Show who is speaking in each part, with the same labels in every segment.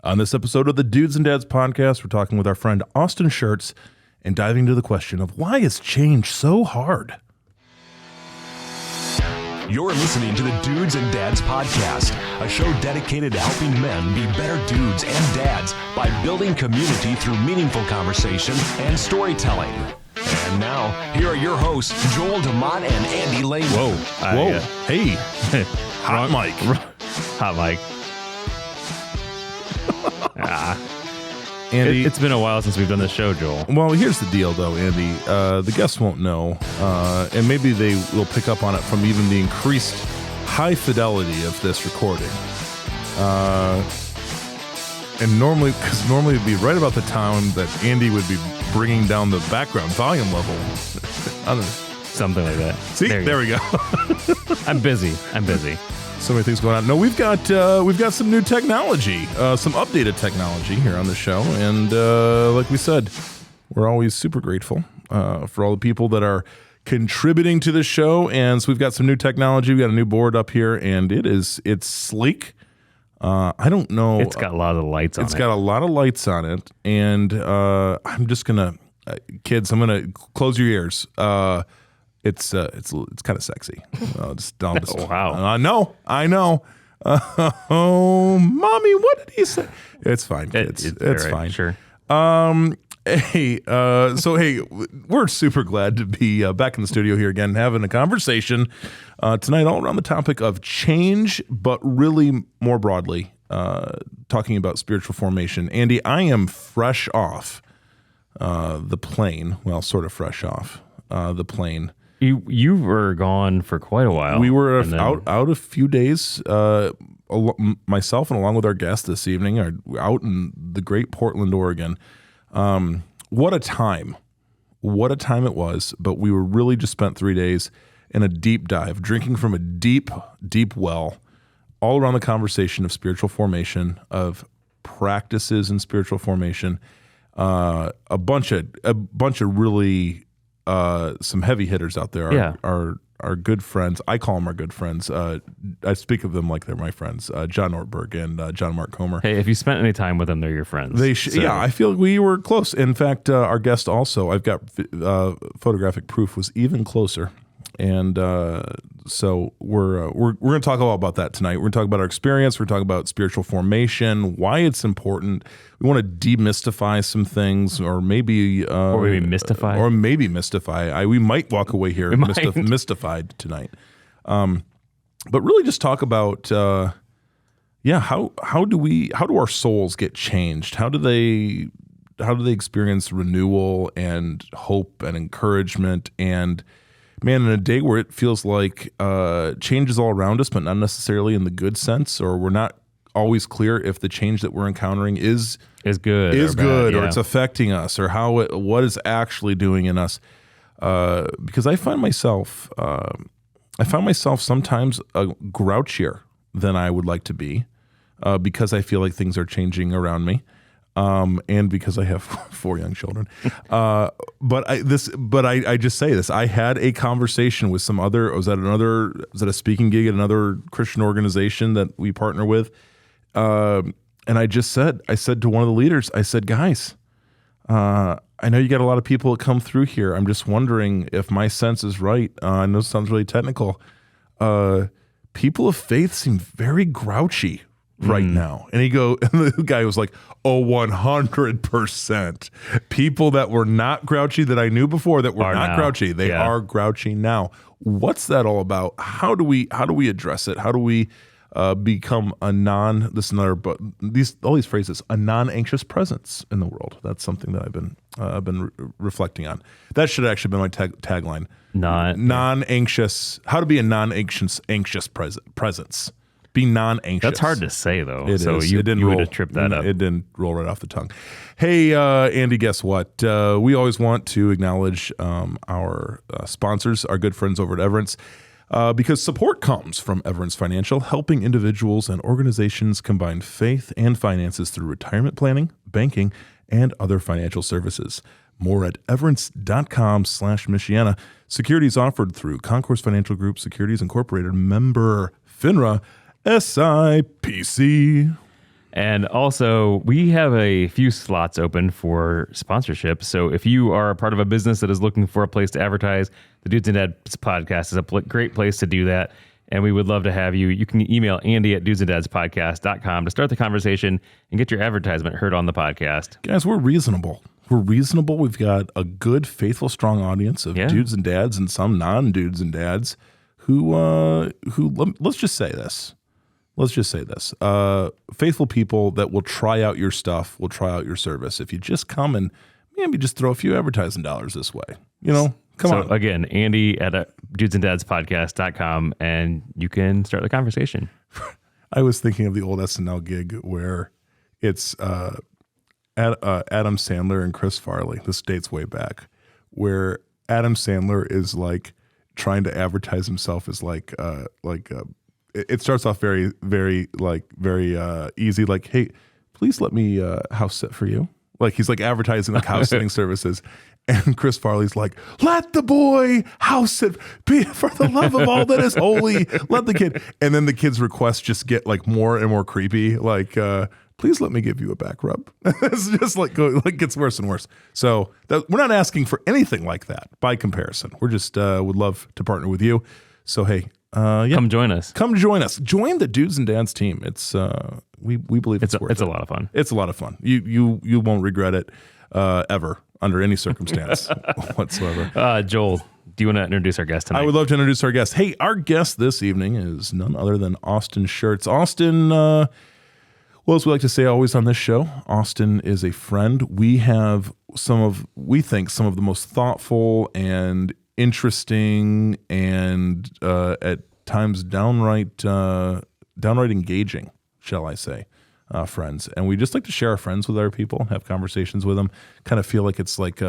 Speaker 1: On this episode of the Dudes and Dads podcast, we're talking with our friend Austin Schertz and diving into the question of why is change so hard?
Speaker 2: You're listening to the Dudes and Dads podcast, a show dedicated to helping men be better dudes and dads by building community through meaningful conversation and storytelling. And now, here are your hosts, Joel DeMott and Andy Lane.
Speaker 1: Whoa. Hey. Hot mic.
Speaker 3: Hot mic.
Speaker 1: Andy,
Speaker 3: it's been a while since we've done this show, Joel.
Speaker 1: well, here's the deal, though, Andy. The guests won't know, and maybe they will pick up on it from even the increased high fidelity of this recording. And normally it'd be right about the time that Andy would be bringing down the background volume level. I don't know.
Speaker 3: Something like that.
Speaker 1: See, there we go.
Speaker 3: I'm busy.
Speaker 1: So many things going on. No, we've got some new technology, some updated technology here on the show, and like we said, we're always super grateful for all the people that are contributing to the show. And so we've got some new technology. We got a new board up here, and it's sleek. I don't know.
Speaker 3: It's got a lot of lights on it.
Speaker 1: It's got a lot of lights on it, and I'm just gonna, kids, I'm gonna close your ears. It's kind of sexy. I'll just
Speaker 3: Oh, wow.
Speaker 1: I know. Oh, mommy, what did he say? It's fine, kids. It's
Speaker 3: right,
Speaker 1: fine.
Speaker 3: Sure.
Speaker 1: Hey, we're super glad to be back in the studio here again, having a conversation tonight all around the topic of change, but really more broadly, talking about spiritual formation. Andy, I am fresh off the plane. Well, sort of fresh off the plane.
Speaker 3: You were gone for quite a while.
Speaker 1: We were out a few days. Myself and along with our guest this evening are out in the great Portland, Oregon. What a time it was. But we were really just spent 3 days in a deep dive, drinking from a deep, deep well, all around the conversation of spiritual formation, of practices in spiritual formation, a bunch of really some heavy hitters out there. Our good friends. I call them our good friends. I speak of them like they're my friends. John Ortberg and John Mark Comer.
Speaker 3: Hey, if you spent any time with them, they're your friends.
Speaker 1: Yeah, I feel we were close. In fact, our guest also, I've got photographic proof, was even closer. And so we're going to talk all about that tonight. We're going to talk about our experience. We're going to talk about spiritual formation, why it's important. We want to demystify some things, or maybe
Speaker 3: mystify.
Speaker 1: We might walk away here mystified tonight. But really, just talk about how do our souls get changed? How do they experience renewal and hope and encouragement? And man, in a day where it feels like change is all around us, but not necessarily in the good sense, or we're not always clear if the change that we're encountering is good, or it's affecting us, or what is actually doing in us. Because I find myself sometimes grouchier than I would like to be, because I feel like things are changing around me. And because I have 4 young children, but I just say this. I had a conversation with some other. Was at a speaking gig at another Christian organization that we partner with, and I said to one of the leaders, I said, guys, I know you got a lot of people that come through here. I'm just wondering if my sense is right. I know it sounds really technical. People of faith seem very grouchy right now. And the guy was like, oh, 100%. People that were not grouchy that I knew before that were not grouchy, they are grouchy now. What's that all about? How do we address it? How do we become a all these phrases, a non-anxious presence in the world? That's something that I've been reflecting on. That should actually be my tagline. Non-anxious. How to be a non-anxious presence. Be non-anxious.
Speaker 3: That's hard to say, though.
Speaker 1: It
Speaker 3: so
Speaker 1: is.
Speaker 3: You
Speaker 1: It didn't
Speaker 3: would have tripped that up.
Speaker 1: It didn't roll right off the tongue. Hey, Andy, guess what? We always want to acknowledge our sponsors, our good friends over at Everence, because support comes from Everence Financial, helping individuals and organizations combine faith and finances through retirement planning, banking, and other financial services. More at everence.com/Michiana. Securities offered through Concourse Financial Group Securities Incorporated, member FINRA, SIPC.
Speaker 3: And also, we have a few slots open for sponsorship. So if you are a part of a business that is looking for a place to advertise, the Dudes and Dads podcast is a great place to do that. And we would love to have you. You can email Andy at dudesanddads.podcast.com to start the conversation and get your advertisement heard on the podcast.
Speaker 1: Guys, we're reasonable. We've got a good, faithful, strong audience of dudes and dads and some non-dudes and dads who let's just say this. Faithful people that will try out your stuff, will try out your service. If you just come and maybe just throw a few advertising dollars this way, come on.
Speaker 3: Again, Andy at dudesanddads.podcast.com, and you can start the conversation.
Speaker 1: I was thinking of the old SNL gig where it's Adam Sandler and Chris Farley. This dates way back, where Adam Sandler is like trying to advertise himself as it starts off very, very easy. Like, hey, please let me house sit for you. Like he's like advertising like house sitting services. And Chris Farley's like, let the boy house sit, for the love of all that is holy, let the kid. And then the kid's requests just get like more and more creepy. Like, please let me give you a back rub. It's just gets worse and worse. So we're not asking for anything like that by comparison. We're just would love to partner with you. So, hey,
Speaker 3: come join us.
Speaker 1: Come join us. Join the Dudes and Dads team. It's we believe it's worth it.
Speaker 3: It's a lot of fun.
Speaker 1: It's a lot of fun. You won't regret it ever under any circumstance whatsoever.
Speaker 3: Joel, do you want to introduce our guest tonight?
Speaker 1: I would love to introduce our guest. Hey, our guest this evening is none other than Austin Schertz. Austin, well, as we like to say always on this show, Austin is a friend. We have we think some of the most thoughtful and interesting and at times downright engaging, shall I say, friends. And we just like to share our friends with other people, have conversations with them, kind of feel like it's like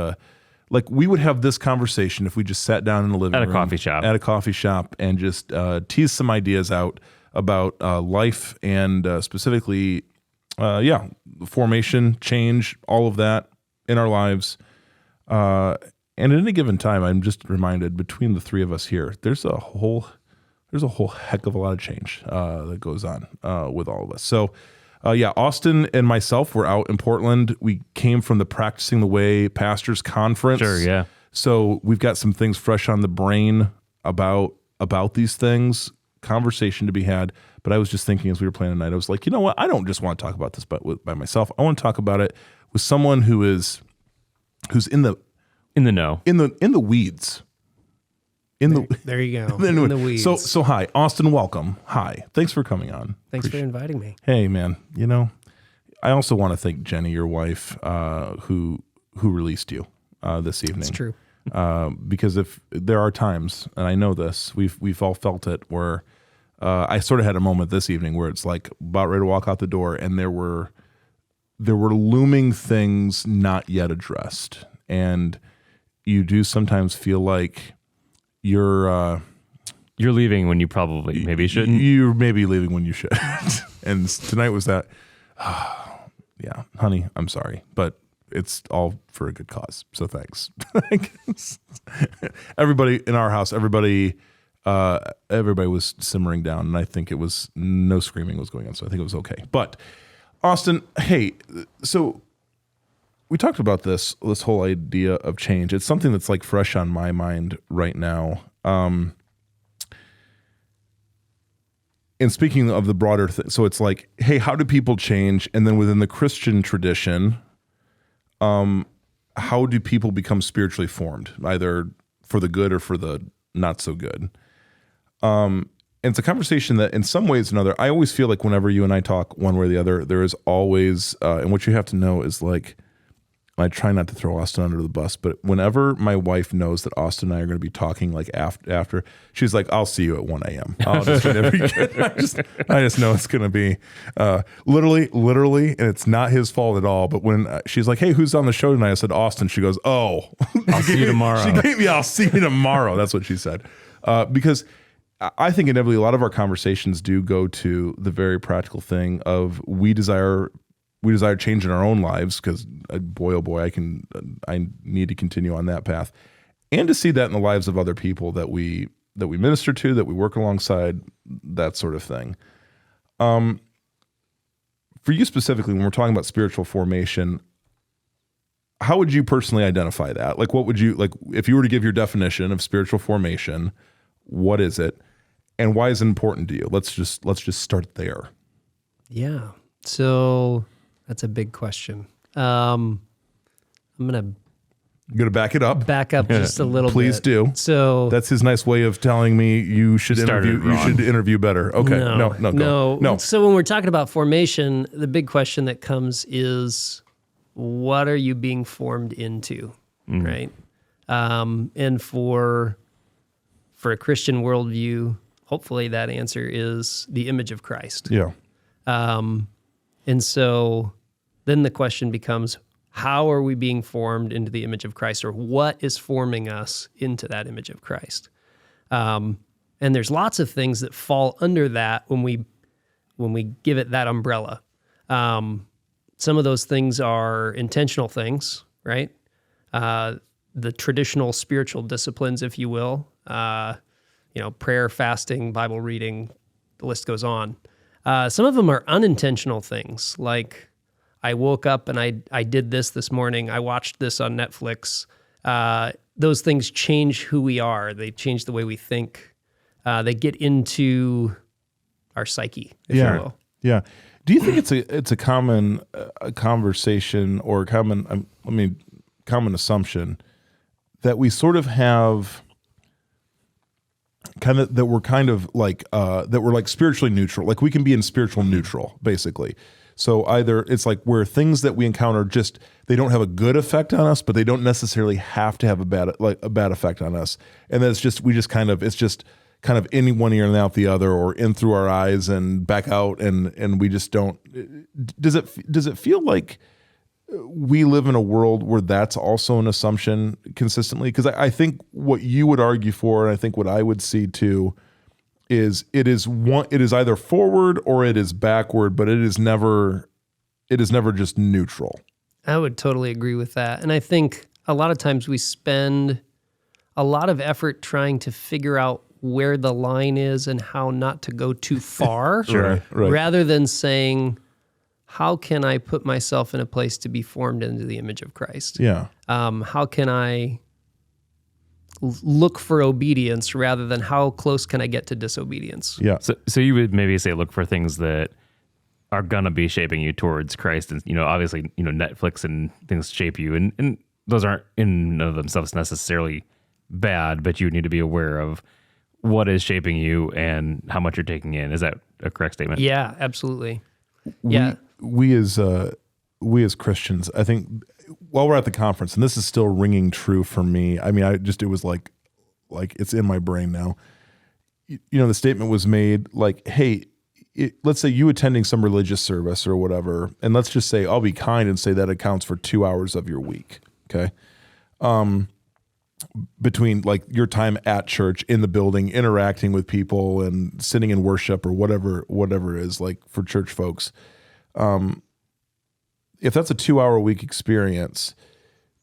Speaker 1: we would have this conversation if we just sat down in the living room. At a coffee shop and just tease some ideas out about life and specifically, formation, change, all of that in our lives. And at any given time, I'm just reminded between the three of us here, there's a whole heck of a lot of change that goes on with all of us. So, Austin and myself were out in Portland. We came from the Practicing the Way Pastors Conference.
Speaker 3: Sure, yeah.
Speaker 1: So we've got some things fresh on the brain about these things, conversation to be had. But I was just thinking as we were playing tonight, I was like, you know what? I don't just want to talk about this by myself. I want to talk about it with someone who's in the
Speaker 3: know,
Speaker 1: in the weeds.
Speaker 4: There you go. In the weeds.
Speaker 1: So hi, Austin. Welcome. Hi. Thanks for coming on.
Speaker 4: Thanks for inviting me.
Speaker 1: Hey, man. I also want to thank Jenny, your wife, who released you this evening.
Speaker 4: It's true.
Speaker 1: Because if there are times, and I know this, we've all felt it, where I sort of had a moment this evening where it's like about ready to walk out the door, and there were looming things not yet addressed, and you do sometimes feel like you're
Speaker 3: leaving when you probably maybe shouldn't.
Speaker 1: You're maybe leaving when you should. And tonight was that. Yeah, honey, I'm sorry, but it's all for a good cause. So thanks. Everybody in our house, everybody was simmering down, and I think it was no screaming was going on. So I think it was okay. But Austin, hey, so we talked about this whole idea of change. It's something that's like fresh on my mind right now. And speaking of the broader thing, so it's like, hey, how do people change? And then within the Christian tradition, how do people become spiritually formed, either for the good or for the not so good? And it's a conversation that in some ways or another, I always feel like whenever you and I talk one way or the other, there is always, and what you have to know is like, I try not to throw Austin under the bus, but whenever my wife knows that Austin and I are going to be talking like after, she's like, I'll see you at 1 a.m. I just know it's going to be literally, and it's not his fault at all. But when she's like, hey, who's on the show tonight? I said, Austin. She goes, oh,
Speaker 3: I'll see you tomorrow.
Speaker 1: She gave me, I'll see you tomorrow. That's what she said. Because I think inevitably a lot of our conversations do go to the very practical thing of we desire change in our own lives because boy, oh boy, I need to continue on that path, and to see that in the lives of other people that we minister to, that we work alongside, that sort of thing. for you specifically, when we're talking about spiritual formation, how would you personally identify that? Like, what would you, like, if you were to give your definition of spiritual formation, what is it? And why is it important to you? Let's just start there.
Speaker 4: Yeah. So that's a big question. I'm going
Speaker 1: to back it up.
Speaker 4: Back up just a little
Speaker 1: Please
Speaker 4: bit.
Speaker 1: do.
Speaker 4: So
Speaker 1: that's his nice way of telling me you should interview better. Okay. No.
Speaker 4: So when we're talking about formation, the big question that comes is, what are you being formed into? Right? And for a Christian worldview, hopefully that answer is the image of Christ.
Speaker 1: Yeah.
Speaker 4: And so then the question becomes, how are we being formed into the image of Christ, or what is forming us into that image of Christ? And there's lots of things that fall under that when we give it that umbrella. Some of those things are intentional things, right? The traditional spiritual disciplines, if you will, prayer, fasting, Bible reading, the list goes on. Some of them are unintentional things, like I woke up and I did this morning. I watched this on Netflix. Those things change who we are. They change the way we think. They get into our psyche, if you will.
Speaker 1: Yeah. Do you think it's a common conversation or common assumption that we sort of have that we're like spiritually neutral, like we can be in spiritual neutral, basically. So either it's like where things that we encounter they don't have a good effect on us, but they don't necessarily have to have a bad effect on us, and then it's just kind of in one ear and out the other, or in through our eyes and back out, and we just don't. Does it feel like we live in a world where that's also an assumption consistently? Because I think what you would argue for, and I think what I would see too, is it is either forward or it is backward, but it is never just neutral.
Speaker 4: I would totally agree with that. And I think a lot of times we spend a lot of effort trying to figure out where the line is and how not to go too far,
Speaker 1: right.
Speaker 4: rather than saying, how can I put myself in a place to be formed into the image of Christ?
Speaker 1: Yeah.
Speaker 4: How can I look for obedience rather than how close can I get to disobedience?
Speaker 1: Yeah.
Speaker 3: So you would maybe say look for things that are gonna be shaping you towards Christ, and obviously Netflix and things shape you, and those aren't in and of themselves necessarily bad, but you need to be aware of what is shaping you and how much you're taking in. Is that a correct statement?
Speaker 4: Yeah, absolutely.
Speaker 1: We as Christians, I think, while we're at the conference, and this is still ringing true for me. I mean, it was like it's in my brain now. The statement was made like, hey, let's say you attending some religious service or whatever, and let's just say, I'll be kind and say that accounts for 2 hours of your week. Okay. Between like your time at church, in the building, interacting with people and sitting in worship or whatever it is, like for church folks. If that's a 2 hour a week experience,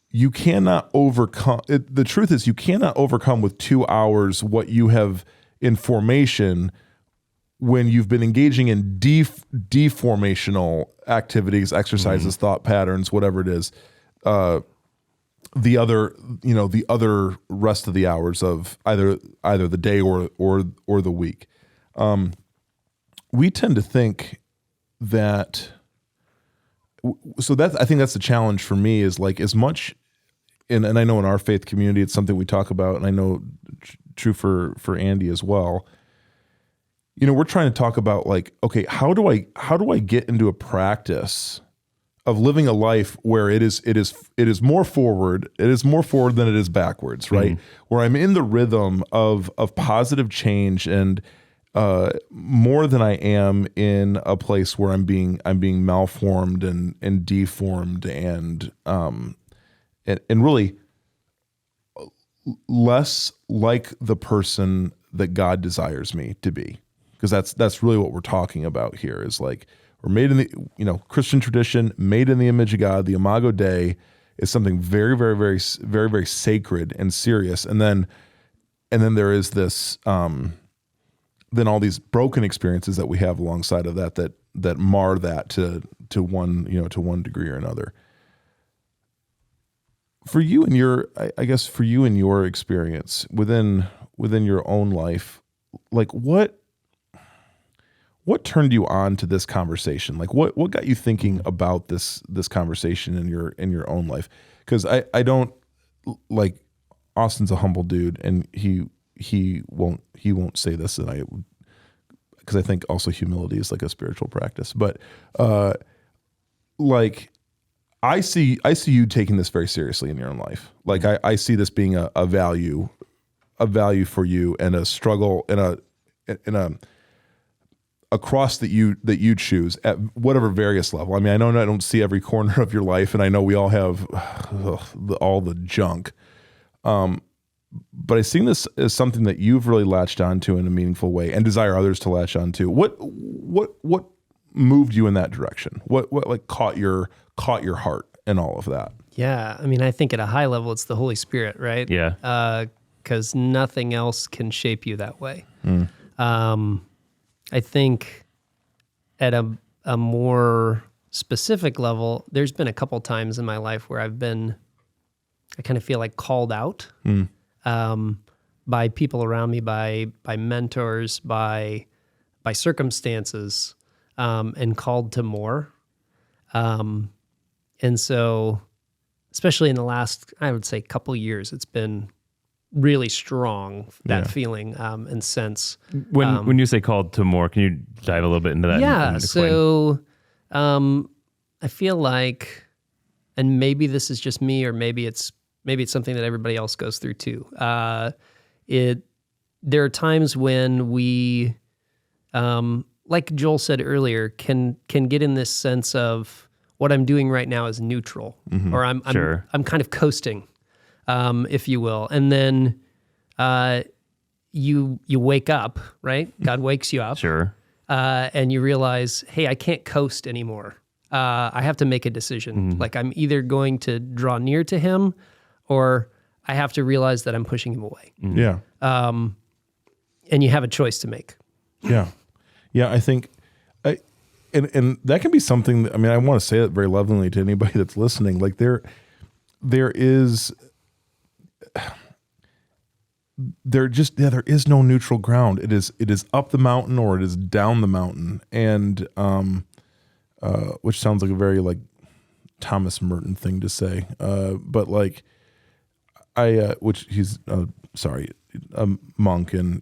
Speaker 1: you cannot overcome it. The truth is you cannot overcome with 2 hours what you have in formation when you've been engaging in deformational activities, exercises, thought patterns, whatever it is. The other rest of the hours of either the day or the week. We tend to think that. So I think that's the challenge for me, is like as much, and I know in our faith community it's something we talk about, and I know true for Andy as well. We're trying to talk about like, okay, how do I get into a practice of living a life where it is more forward. It is more forward than it is backwards, right? Mm-hmm. Where I'm in the rhythm of positive change and more than I am in a place where I'm being malformed and deformed and really less like the person that God desires me to be. Because that's really what we're talking about here, is like, we're made in the Christian tradition, made in the image of God. The Imago Dei is something very, very, very, very, very sacred and serious. And then there is this than all these broken experiences that we have alongside of that mar that to one, to one degree or another. For you and your experience within your own life, like what turned you on to this conversation? Like what got you thinking about this conversation in your own life? Because I don't, like, Austin's a humble dude, and he won't say this, and because I think also humility is like a spiritual practice, but like I see you taking this very seriously in your own life. Like I see this being a value for you, and a struggle, in a cross that you choose at whatever various level. I mean, I know I don't see every corner of your life, and I know we all have all the junk. But I see this as something that you've really latched onto in a meaningful way, and desire others to latch onto. What moved you in that direction? What like caught your heart in all of that?
Speaker 4: Yeah, I mean, I think at a high level, it's the Holy Spirit, right?
Speaker 3: Yeah.
Speaker 4: Because nothing else can shape you that way. I think at a more specific level, there's been a couple times in my life where I kind of feel like called out by people around me, by mentors, by circumstances, and called to more. And so, especially in the last, I would say, couple years, it's been really strong, that feeling and sense.
Speaker 3: When you say called to more, can you dive a little bit into that?
Speaker 4: Yeah, so I feel like, and maybe this is just me, or maybe it's something that everybody else goes through too. There are times when we, like Joel said earlier, can get in this sense of what I'm doing right now is neutral, or I'm kind of coasting, if you will, and then you wake up, right? God wakes you up, and you realize, hey, I can't coast anymore. I have to make a decision. Like, I'm either going to draw near to Him, or I have to realize that I'm pushing Him away.
Speaker 1: Yeah.
Speaker 4: And you have a choice to make.
Speaker 1: Yeah. Yeah, I think, and that can be something that, I mean, I want to say it very lovingly to anybody that's listening. Like there is no neutral ground. It is up the mountain or it is down the mountain. And, which sounds like a very like Thomas Merton thing to say. But like which he's, a monk, and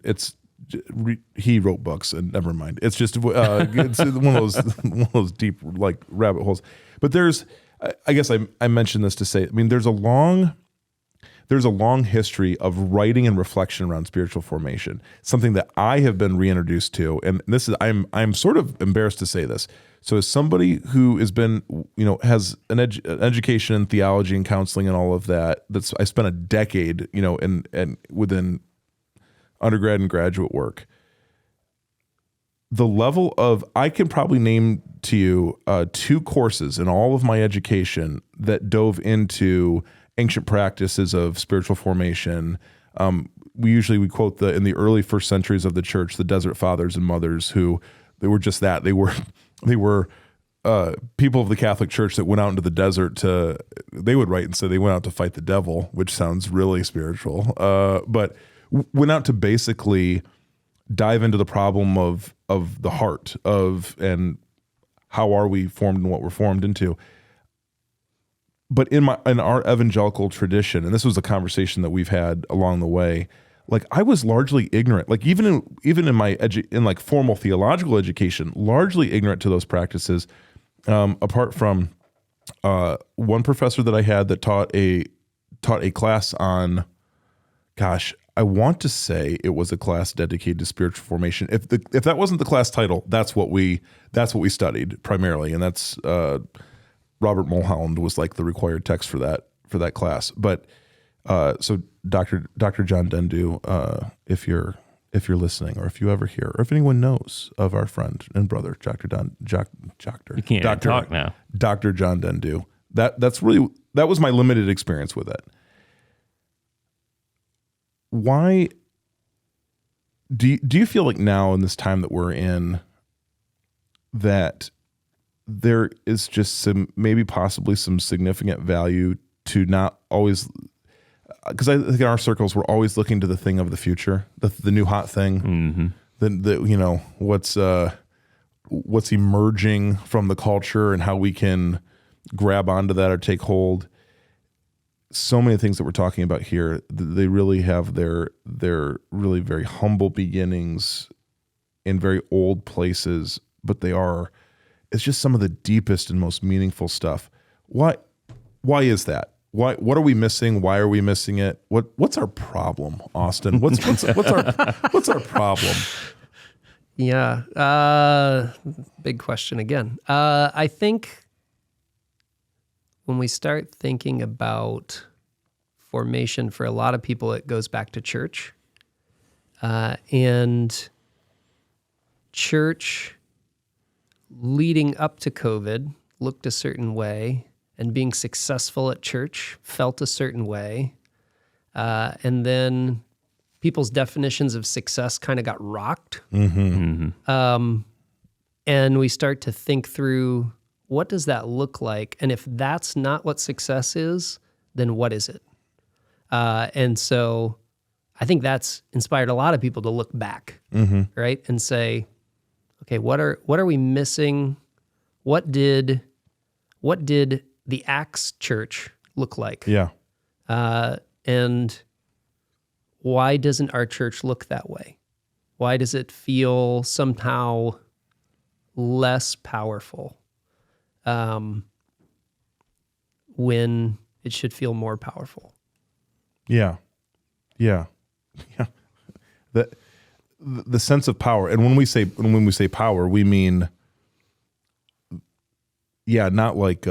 Speaker 1: he wrote books, and never mind. It's just it's one of those deep like rabbit holes. But there's, I guess I mentioned this to say, I mean, there's a long history of writing and reflection around spiritual formation. Something that I have been reintroduced to, and this is I'm sort of embarrassed to say this. So as somebody who has been, has an education in theology and counseling and all of that, I spent a decade, and within undergrad and graduate work. The level of, I can probably name to you 2 courses in all of my education that dove into ancient practices of spiritual formation. We quote in the early first centuries of the church, the desert fathers and mothers, who they were just that. They were people of the Catholic Church that went out into the desert they would write and say they went out to fight the devil, which sounds really spiritual, but went out to basically dive into the problem of the heart and how are we formed and what we're formed into. But in our evangelical tradition, and this was a conversation that we've had along the way, like I was largely ignorant, like even in my like formal theological education, largely ignorant to those practices. Apart from one professor that I had that taught a class on, gosh, I want to say it was a class dedicated to spiritual formation. If that wasn't the class title, that's what we studied primarily, and that's Robert Mulholland was like the required text for that class. But so Dr. John Dendu, if you're listening, or if you ever hear, or if anyone knows of our friend and brother,
Speaker 3: you can't talk now,
Speaker 1: Dr. John Dendu. That was my limited experience with it. Why do you feel like now in this time that we're in that there is just maybe possibly some significant value to not always, because I think in our circles we're always looking to the thing of the future, the new hot thing, what's emerging from the culture and how we can grab onto that or take hold. So many things that we're talking about here, they really have their really very humble beginnings in very old places, but it's just some of the deepest and most meaningful stuff. Why is that? What are we missing? Why are we missing it? What's our problem, Austin? What's our problem?
Speaker 4: Yeah. Big question again. I think when we start thinking about formation, for a lot of people, it goes back to church. And church leading up to COVID looked a certain way, and being successful at church felt a certain way. And then people's definitions of success kind of got rocked. And we start to think through, what does that look like? And if that's not what success is, then what is it? And so I think that's inspired a lot of people to look back, right? And say, okay, what are we missing? What did the Acts church look like?
Speaker 1: Yeah.
Speaker 4: And why doesn't our church look that way? Why does it feel somehow less powerful when it should feel more powerful?
Speaker 1: Yeah. The sense of power, and when we say power, we mean, not like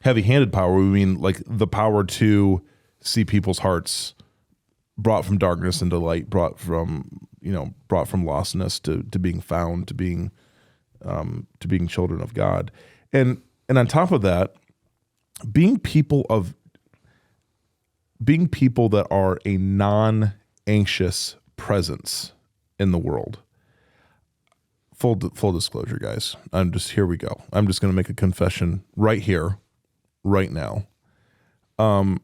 Speaker 1: heavy-handed power. We mean like the power to see people's hearts brought from darkness into light, brought from lostness to being found, to being children of God, and on top of that, being people that are a non-anxious presence in the world. Full disclosure, guys. Here we go. I'm just going to make a confession right here, right now. And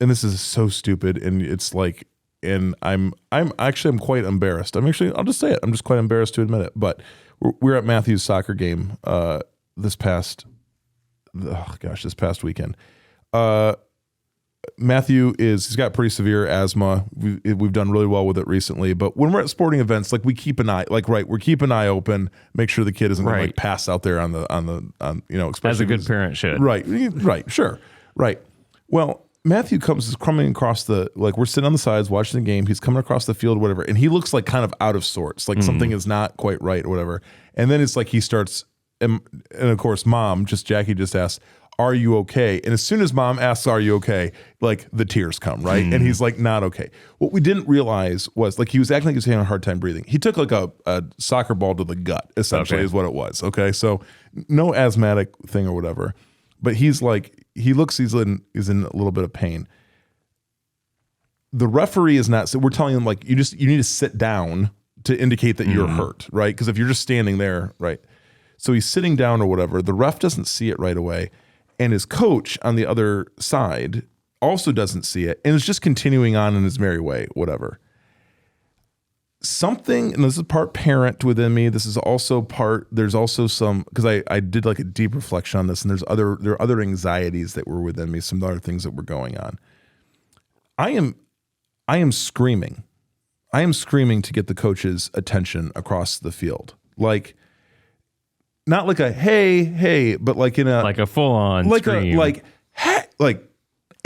Speaker 1: this is so stupid, and it's like, and I'm quite embarrassed. I'll just say it. I'm just quite embarrassed to admit it. But we're at Matthew's soccer game this past weekend. Matthew he's got pretty severe asthma. We've done really well with it recently, but when we're at sporting events, like we keep an eye open, make sure the kid isn't going to like pass out there on especially
Speaker 3: as a good parent should.
Speaker 1: Right, sure. Right. Well, Matthew is coming across we're sitting on the sides watching the game. He's coming across the field, whatever, and he looks like kind of out of sorts, like something is not quite right or whatever. And then it's like he starts, and of course, Jackie just asks, "Are you okay?" And as soon as mom asks, "Are you okay?" like the tears come, right? And he's like, not okay. What we didn't realize was like he was acting like he was having a hard time breathing. He took like a soccer ball to the gut, essentially, is what it was. Okay, so no asthmatic thing or whatever, but he's in a little bit of pain. The referee is not. So we're telling him like you need to sit down to indicate that you're hurt, right? Because if you're just standing there, right? So he's sitting down or whatever. The ref doesn't see it right away. And his coach on the other side also doesn't see it and is just continuing on in his merry way, whatever. Something, and this is part parent within me, this is also there's also some, because I did like a deep reflection on this, and there are other anxieties that were within me, some other things that were going on. I am screaming. I am screaming to get the coach's attention across the field. Like, not like a hey, but like in a
Speaker 3: like a full on scream.
Speaker 1: Like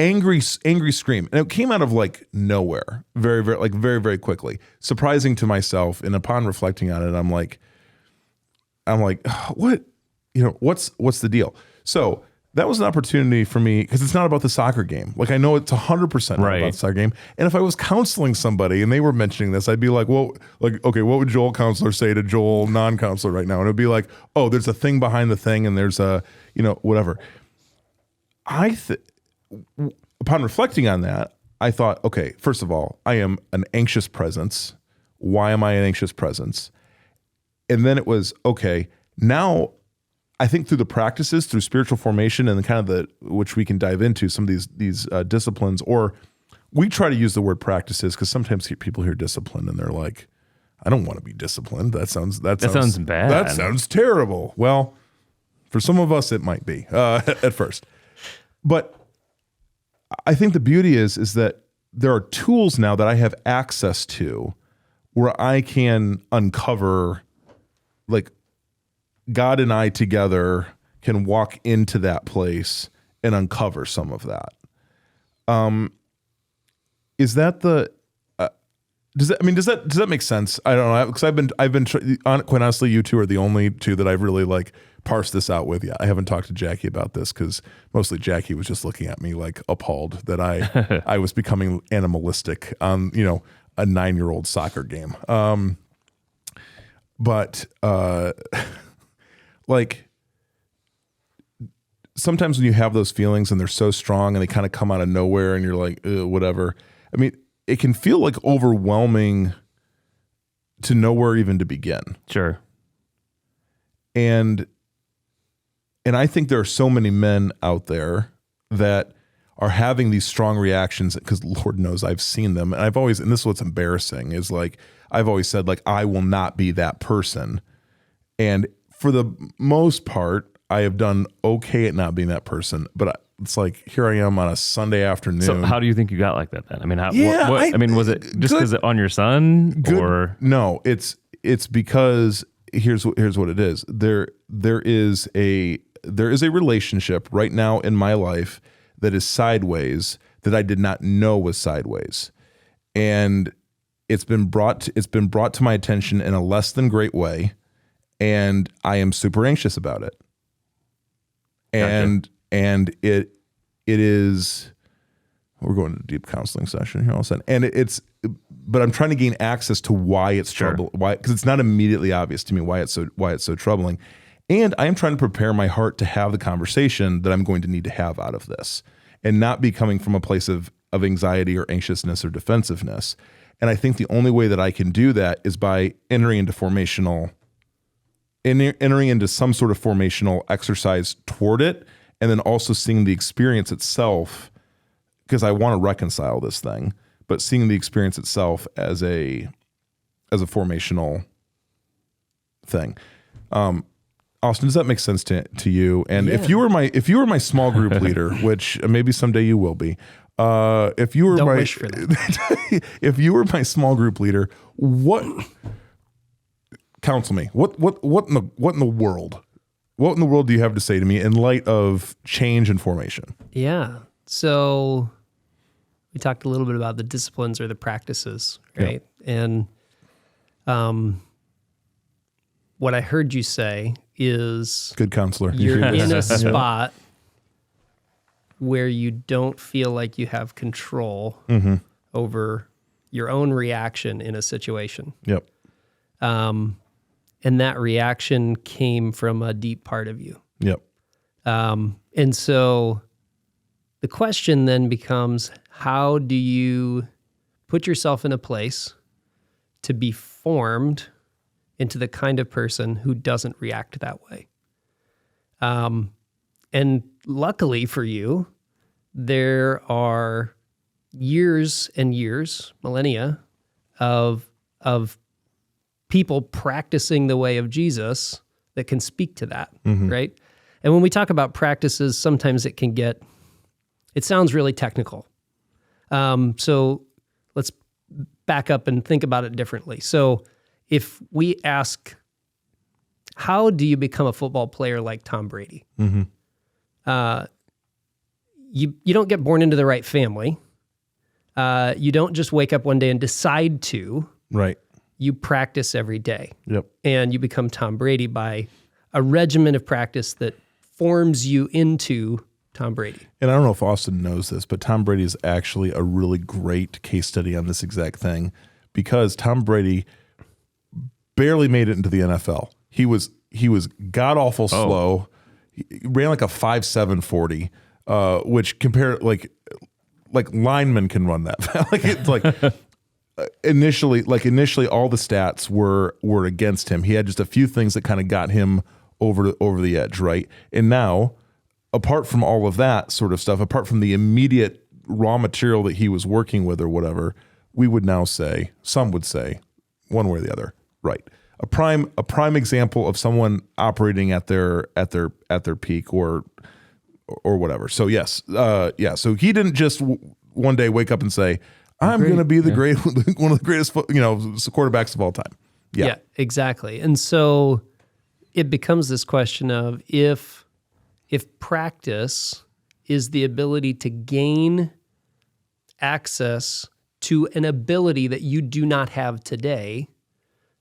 Speaker 1: angry scream, and it came out of like nowhere, very very quickly, surprising to myself. And upon reflecting on it, I'm like, what, what's the deal? So that was an opportunity for me, because it's not about the soccer game. Like I know it's 100% not about the soccer game. And if I was counseling somebody and they were mentioning this, I'd be like, well, like, okay, what would Joel counselor say to Joel non-counselor right now? And it'd be like, oh, there's a thing behind the thing, and there's a, whatever. Upon reflecting on that, I thought, okay, first of all, I am an anxious presence. Why am I an anxious presence? And then it was, okay, now I think through the practices, through spiritual formation and the kind of which we can dive into some of these disciplines, or we try to use the word practices because sometimes people hear discipline and they're like, I don't want to be disciplined. That sounds bad. That sounds terrible. Well, for some of us, it might be at first. But I think the beauty is that there are tools now that I have access to where I can uncover, like, God and I together can walk into that place and uncover some of that. Is that the? Does that make sense? I don't know, because I've been quite honestly, you two are the only two that I've really like parsed this out with. Yeah, I haven't talked to Jackie about this because mostly Jackie was just looking at me like appalled that I was becoming animalistic on a 9-year-old soccer game. But like sometimes when you have those feelings and they're so strong and they kind of come out of nowhere and you're like, whatever. I mean, it can feel like overwhelming to know where even to begin.
Speaker 3: Sure.
Speaker 1: And I think there are so many men out there that are having these strong reactions because Lord knows I've seen them. And and this is what's embarrassing is like, I've always said like, I will not be that person. And for the most part, I have done okay at not being that person, but it's like, here I am on a Sunday afternoon.
Speaker 3: So how do you think you got like that then? I mean, was it just because on your son or?
Speaker 1: No, it's because here's what it is. There is a relationship right now in my life that is sideways that I did not know was sideways. And it's been brought to my attention in a less than great way. And I am super anxious about it. And it is, we're going to a deep counseling session here all of a sudden. And but I'm trying to gain access to why it's trouble, because it's not immediately obvious to me why it's so troubling. And I am trying to prepare my heart to have the conversation that I'm going to need to have out of this and not be coming from a place of anxiety or anxiousness or defensiveness. And I think the only way that I can do that is by entering into some sort of formational exercise toward it, and then also seeing the experience itself, because I want to reconcile this thing, but seeing the experience itself as a formational thing. Austin, does that make sense to you? And if you were my small group leader, which maybe someday you will be, if you were if you were my small group leader, counsel me. What in the world? What in the world do you have to say to me in light of change and formation?
Speaker 4: Yeah. So we talked a little bit about the disciplines or the practices, right? Yeah. And what I heard you say is
Speaker 1: good counselor.
Speaker 4: You're in a spot where you don't feel like you have control over your own reaction in a situation.
Speaker 1: Yep.
Speaker 4: And that reaction came from a deep part of you.
Speaker 1: Yep.
Speaker 4: And so the question then becomes, how do you put yourself in a place to be formed into the kind of person who doesn't react that way? And luckily for you, there are years and years, millennia of people practicing the way of Jesus that can speak to that, right? And when we talk about practices, sometimes it sounds really technical. So let's back up and think about it differently. So if we ask, how do you become a football player like Tom Brady? You don't get born into the right family. You don't just wake up one day and decide to.
Speaker 1: Right.
Speaker 4: You practice every day.
Speaker 1: Yep.
Speaker 4: And you become Tom Brady by a regimen of practice that forms you into Tom Brady.
Speaker 1: And I don't know if Austin knows this, but Tom Brady is actually a really great case study on this exact thing, because Tom Brady barely made it into the NFL. He was god-awful slow. He ran like a 5.7 40, which compared like linemen can run that. Like it's like initially all the stats were against him. He had just a few things that kind of got him over the edge, right? And now, apart from all of that sort of stuff, apart from the immediate raw material that he was working with or whatever, we would now say, some would say, one way or the other, right? A prime example of someone operating at their peak or whatever. So yes, So he didn't just one day wake up and say, I'm going to be the one of the greatest, quarterbacks of all time.
Speaker 4: Yeah, exactly. And so it becomes this question of if practice is the ability to gain access to an ability that you do not have today,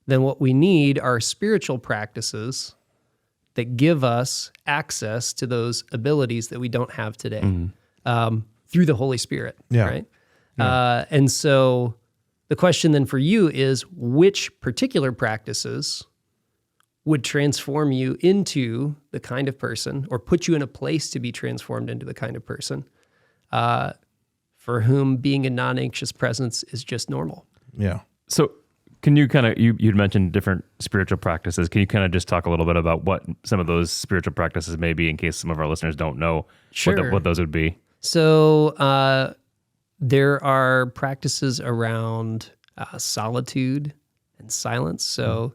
Speaker 4: then what we need are spiritual practices that give us access to those abilities that we don't have today through the Holy Spirit, right? Yeah. And so the question then for you is, which particular practices would transform you into the kind of person, or put you in a place to be transformed into the kind of person for whom being a non-anxious presence is just normal?
Speaker 1: Yeah.
Speaker 3: So can you kind of, you'd mentioned different spiritual practices. Can you kind of just talk a little bit about what some of those spiritual practices may be, in case some of our listeners don't know what those would be?
Speaker 4: So there are practices around solitude and silence. So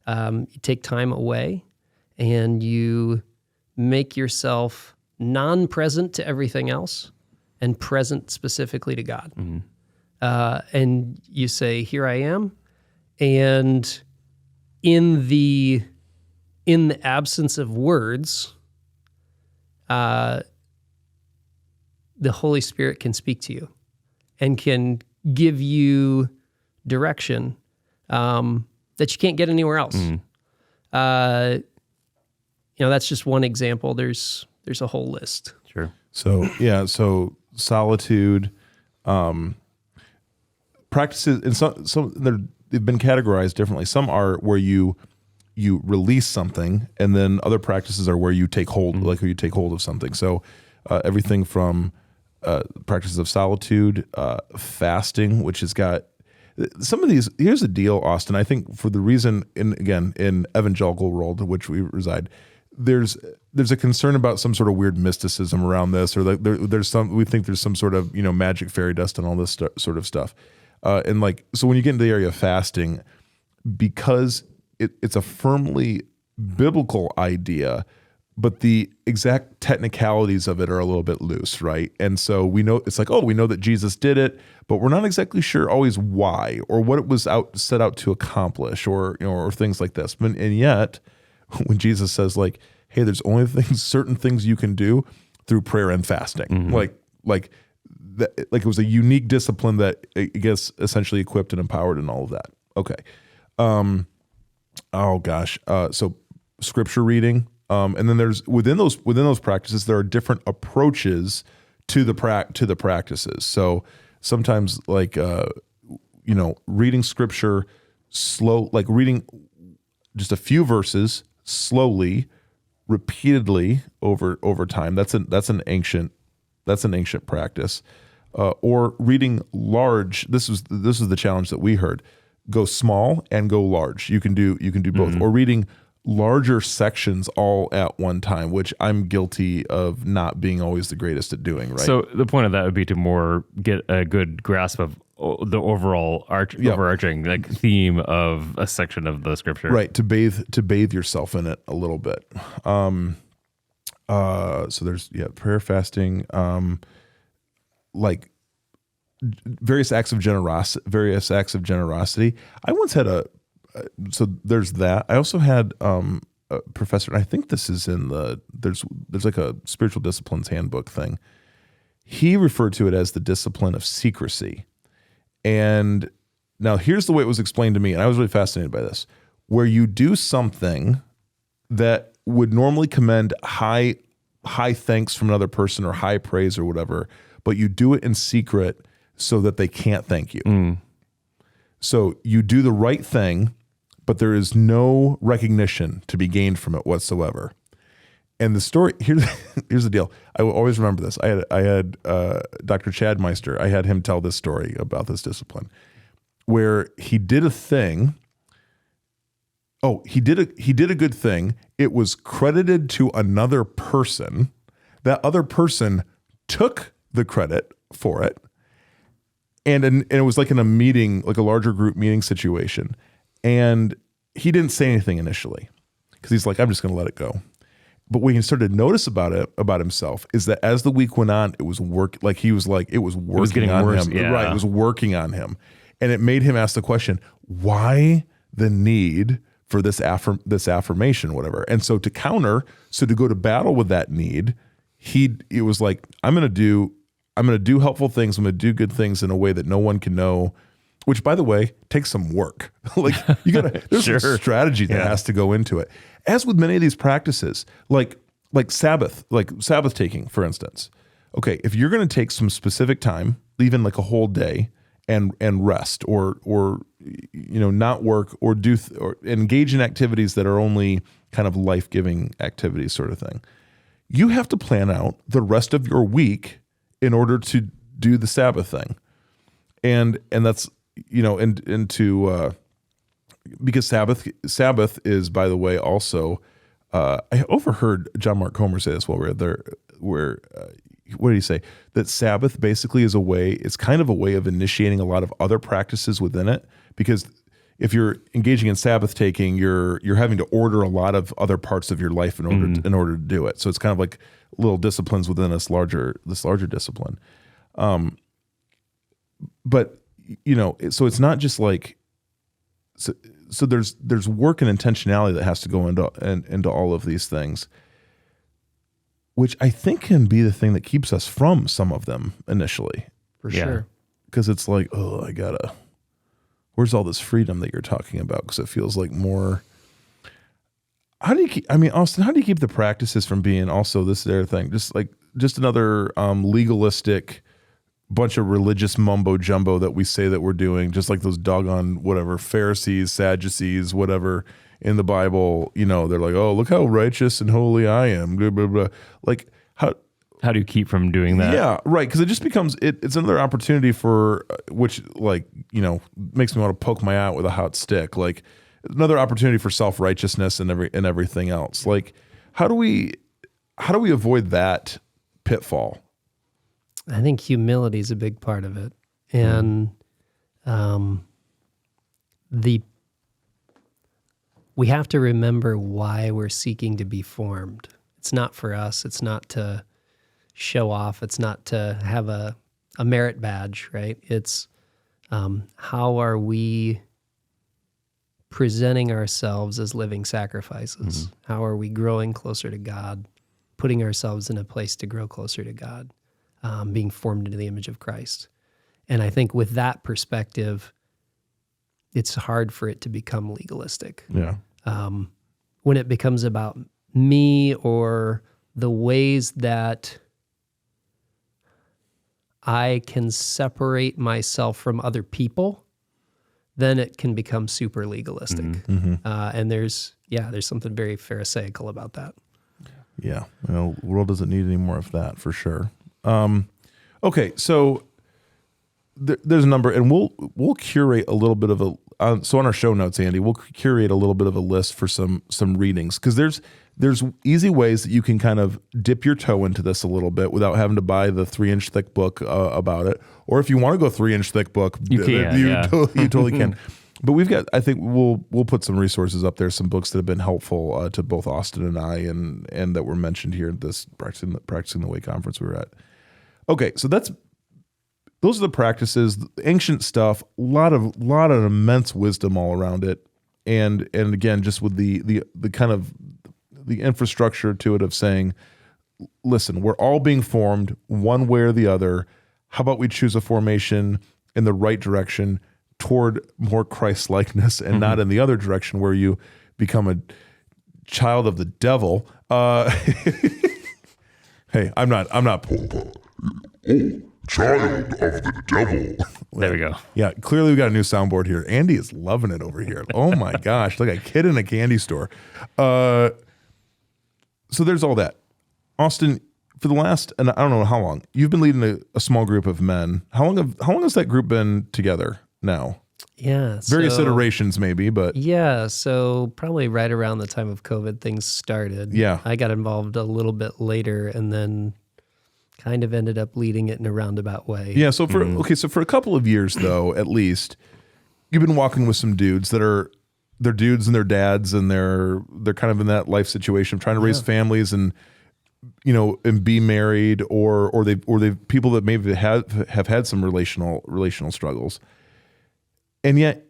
Speaker 4: you take time away and you make yourself non-present to everything else and present specifically to God. And you say, here I am. And in the absence of words, the Holy Spirit can speak to you and can give you direction that you can't get anywhere else. That's just one example. There's a whole list.
Speaker 3: Sure.
Speaker 1: So solitude practices, and some they've been categorized differently. Some are where you release something, and then other practices are where you take hold, like where you take hold of something. So everything from practices of solitude, fasting, which has got some of these. Here's the deal, Austin. I think for the reason, in evangelical world in which we reside, there's a concern about some sort of weird mysticism around this, or we think there's some sort of magic fairy dust and all this sort of stuff. So when you get into the area of fasting, because it's a firmly biblical idea, but the exact technicalities of it are a little bit loose, right? And so we know it's like, we know that Jesus did it, but we're not exactly sure always why or what it was set out to accomplish, or things like this. And yet, when Jesus says like, "Hey, there's only certain things you can do through prayer and fasting," like it was a unique discipline that I guess essentially equipped and empowered and all of that. Okay. So scripture reading. And then there's within those practices, there are different approaches to the practices. So sometimes reading scripture slow, like reading just a few verses slowly, repeatedly over time. That's an ancient practice. Or reading large. This is the challenge that we heard. Go small and go large. You can do both. Or reading larger sections all at one time, which I'm guilty of not being always the greatest at doing, right?
Speaker 3: So the point of that would be to more get a good grasp of the overall overarching theme of a section of the scripture.
Speaker 1: Right, to bathe yourself in it a little bit. So there's prayer, fasting, like various acts of generosity. I once had so there's that. I also had a professor, and I think this is in there's like a spiritual disciplines handbook thing. He referred to it as the discipline of secrecy. And now here's the way it was explained to me, and I was really fascinated by this, where you do something that would normally commend high thanks from another person or high praise or whatever, but you do it in secret so that they can't thank you. So you do the right thing, but there is no recognition to be gained from it whatsoever. And the story here's the deal. I will always remember this. I had Dr. Chad Meister. I had him tell this story about this discipline. where he did a thing. Oh, he did a good thing. It was credited to another person. That other person took the credit for it. And it was like in a meeting, like a larger group meeting situation. And he didn't say anything initially because he's like, I'm just going to let it go. But what he started to notice about himself is that as the week went on, it was it was working on
Speaker 3: worse,
Speaker 1: him.
Speaker 3: yeah.
Speaker 1: Right. It was working on him. And it made him ask the question, why the need for this affirmation, whatever. And so to go to battle with that need, it was like, I'm going to do helpful things. I'm going to do good things in a way that no one can know, which by the way, takes some work. Like there's
Speaker 3: Sure.
Speaker 1: some strategy that has to go into it. As with many of these practices, like Sabbath taking, for instance. Okay. If you're going to take some specific time, even like a whole day and rest or not work or or engage in activities that are only kind of life-giving activities sort of thing, you have to plan out the rest of your week in order to do the Sabbath thing. And that's, because Sabbath is, by the way, also, I overheard John Mark Comer say this while we were there, what did he say? That Sabbath basically is it's kind of a way of initiating a lot of other practices within it, because if you're engaging in Sabbath taking, you're having to order a lot of other parts of your life in order to do it. So it's kind of like little disciplines within this larger discipline. But so it's not just like, so there's work and intentionality that has to go into all of these things, which I think can be the thing that keeps us from some of them initially.
Speaker 4: For sure.
Speaker 1: Because it's like, where's all this freedom that you're talking about? Because it feels like more. Austin, how do you keep the practices from being also this other thing? Just another legalistic bunch of religious mumbo jumbo that we say that we're doing, just like those doggone whatever Pharisees, Sadducees, whatever in the Bible. They're like, oh, look how righteous and holy I am. Blah, blah, blah. Like how
Speaker 3: do you keep from doing that?
Speaker 1: Yeah, right. Because it just becomes it's another opportunity for which makes me want to poke my eye out with a hot stick. Like another opportunity for self-righteousness and everything else. Like how do we avoid that pitfall?
Speaker 4: I think humility is a big part of it. And we have to remember why we're seeking to be formed. It's not for us. It's not to show off. It's not to have a merit badge, right? It's how are we presenting ourselves as living sacrifices? Mm-hmm. How are we growing closer to God, putting ourselves in a place to grow closer to God? Being formed into the image of Christ. And I think with that perspective, it's hard for it to become legalistic.
Speaker 1: Yeah.
Speaker 4: When it becomes about me or the ways that I can separate myself from other people, then it can become super legalistic. Mm-hmm. And there's something very Pharisaical about that.
Speaker 1: Yeah. The world doesn't need any more of that for sure. Okay, so there's a number, and we'll curate a little bit of so on our show notes, Andy, we'll curate a little bit of a list for some readings, because there's easy ways that you can kind of dip your toe into this a little bit without having to buy the 3-inch thick book about it, or if you want to go 3-inch thick book, you totally can. But we've got, I think we'll put some resources up there, some books that have been helpful to both Austin and I, and that were mentioned here at this Practicing the Way conference we were at. Okay, so those are the practices, the ancient stuff, a lot of immense wisdom all around it, and again, just with the kind of the infrastructure to it of saying, listen, we're all being formed one way or the other. How about we choose a formation in the right direction toward more Christ-likeness, and not in the other direction where you become a child of the devil. Hey, I'm not.
Speaker 5: Child of the devil.
Speaker 3: There we go.
Speaker 1: Yeah, clearly we got a new soundboard here. Andy is loving it over here. Oh my gosh, like a kid in a candy store. So there's all that. Austin, for the last, and I don't know how long, you've been leading a small group of men. How long has that group been together now?
Speaker 4: Yeah.
Speaker 1: Various
Speaker 4: so-
Speaker 1: iterations maybe, but
Speaker 4: Yeah, so probably right around the time of COVID, things started.
Speaker 1: Yeah.
Speaker 4: I got involved a little bit later and then kind of ended up leading it in a roundabout way.
Speaker 1: yeah. So for a couple of years though, at least, you've been walking with some dudes they're dudes and they're dads and they're kind of in that life situation of trying to raise families and and be married or they people that maybe have had some relational struggles. And yet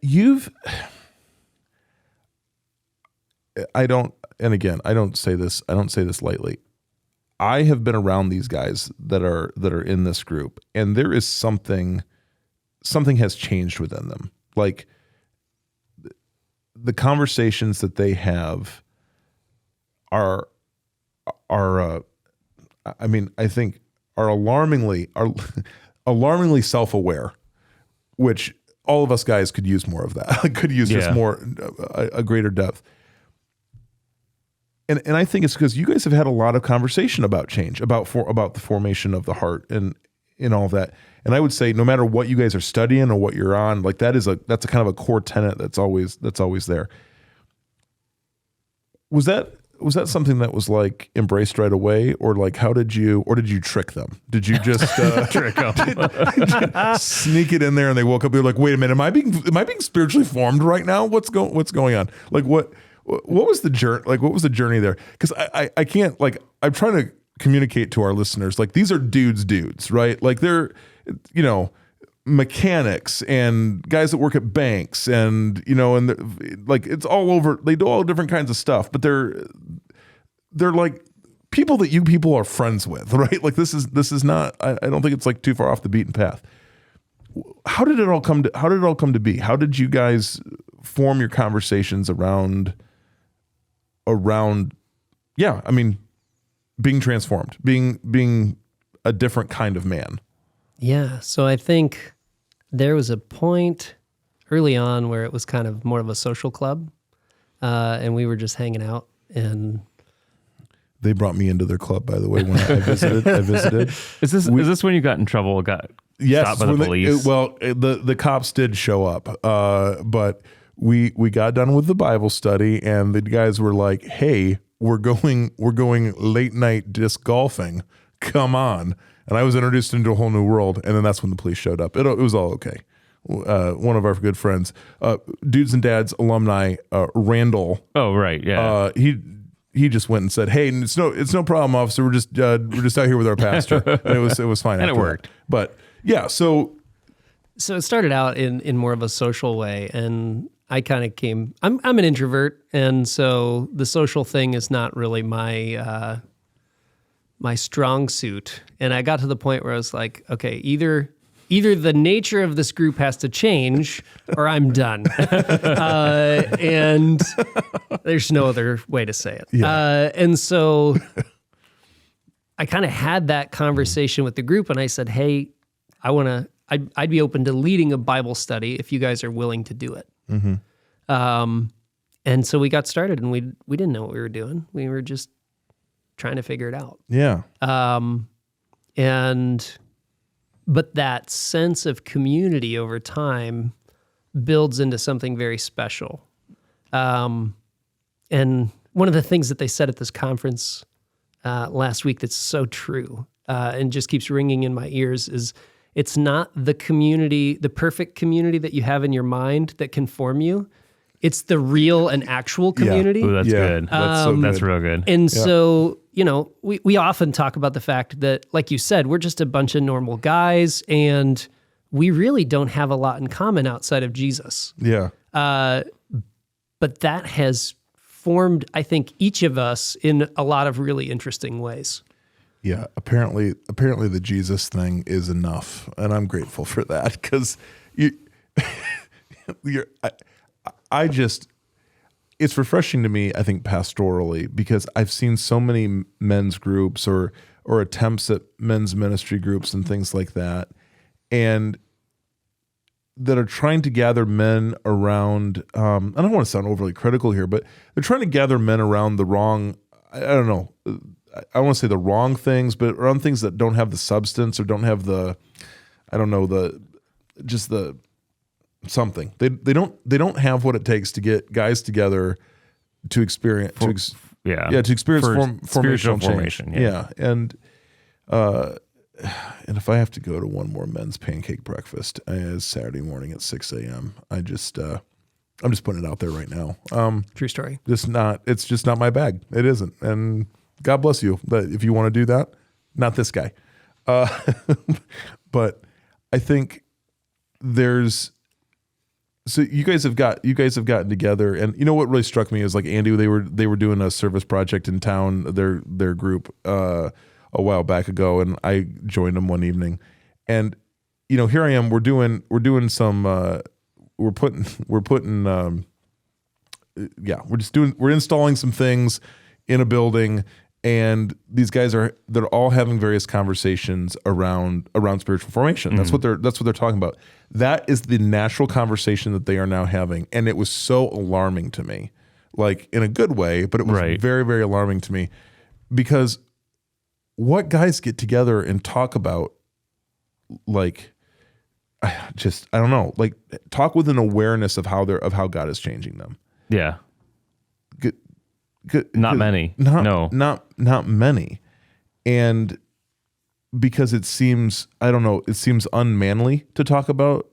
Speaker 1: I don't say this lightly. I have been around these guys that are in this group, and there is something has changed within them. Like the conversations that they have are I think are alarmingly self-aware, which all of us guys could use more of that. Could use just more a greater depth. And I think it's because you guys have had a lot of conversation about change, about the formation of the heart and all of that. And I would say no matter what you guys are studying or what you're on, like that's a kind of a core tenet that's always there. Was that something that was like embraced right away, or like how did you trick them? Did you just
Speaker 3: Trick them.
Speaker 1: sneak it in there and they woke up? They're like, wait a minute, am I being spiritually formed right now? What's going on? Like what was the journey? Like what was the journey there? Because I can't, like, I'm trying to communicate to our listeners, like these are dudes, right? Like they're mechanics and guys that work at banks and like it's all over. They do all different kinds of stuff, but they're like people that you people are friends with, right? Like this is not. I don't think it's like too far off the beaten path. How did it all come to be? How did you guys form your conversations around? Yeah, I mean, being transformed, being a different kind of man.
Speaker 4: Yeah. So I think there was a point early on where it was kind of more of a social club, and we were just hanging out. And
Speaker 1: they brought me into their club, by the way, when I visited.
Speaker 3: Is this when you got in trouble? Got stopped by the police?
Speaker 1: The cops did show up, but we got done with the Bible study, and the guys were like, "Hey, we're going late night disc golfing. Come on." And I was introduced into a whole new world, and then that's when the police showed up. It was all okay. One of our good friends, Dudes and Dads alumni, Randall.
Speaker 3: Oh, right, yeah.
Speaker 1: He just went and said, "Hey, it's no problem, officer. We're just out here with our pastor," and it was fine.
Speaker 3: And it worked.
Speaker 1: That. But yeah, so
Speaker 4: it started out in more of a social way, and I kind of came. I'm an introvert, and so the social thing is not really my strong suit. And I got to the point where I was like, okay, either the nature of this group has to change or I'm done. And there's no other way to say it.
Speaker 1: Yeah.
Speaker 4: And so I kind of had that conversation with the group, and I said, hey, I'd be open to leading a Bible study if you guys are willing to do it. Mm-hmm. And so we got started, and we didn't know what we were doing. We were just trying to figure it out.
Speaker 1: Yeah.
Speaker 4: But that sense of community over time builds into something very special. And one of the things that they said at this conference last week that's so true and just keeps ringing in my ears is it's not the community, the perfect community that you have in your mind that can form you. It's the real and actual community.
Speaker 3: Yeah. Ooh, that's good. That's real good.
Speaker 4: And so, we often talk about the fact that, like you said, we're just a bunch of normal guys, and we really don't have a lot in common outside of Jesus.
Speaker 1: Yeah.
Speaker 4: But that has formed, I think, each of us in a lot of really interesting ways.
Speaker 1: Yeah. Apparently the Jesus thing is enough, and I'm grateful for that because it's refreshing to me, I think, pastorally, because I've seen so many men's groups or attempts at men's ministry groups and things like that, and that are trying to gather men around, I don't want to sound overly critical here, but they're trying to gather men around the wrong, I don't know, I want to say the wrong things, but around things that don't have the substance or don't have the, I don't know, something. They don't have what it takes to get guys together to experience to experience
Speaker 3: spiritual
Speaker 1: formational
Speaker 3: formation.
Speaker 1: change. Yeah. And if I have to go to one more men's pancake breakfast, it's Saturday morning at 6 a.m. I'm just putting it out there right now.
Speaker 4: True story.
Speaker 1: It's just not my bag. It isn't. And God bless you. But if you want to do that, not this guy. But I think so you guys have gotten together, and you know what really struck me is like Andy, they were doing a service project in town, their group, a while back ago, and I joined them one evening, and you know, here I am, we're installing some things in a building, and these guys they're all having various conversations around spiritual formation. That's what they're talking about. That is the natural conversation that they are now having, and it was so alarming to me, like in a good way, but it was very, very alarming to me, because what guys get together and talk about, like, I don't know, like talk with an awareness of how God is changing them.
Speaker 3: Yeah. Not many.
Speaker 1: Not many. And because it seems unmanly to talk about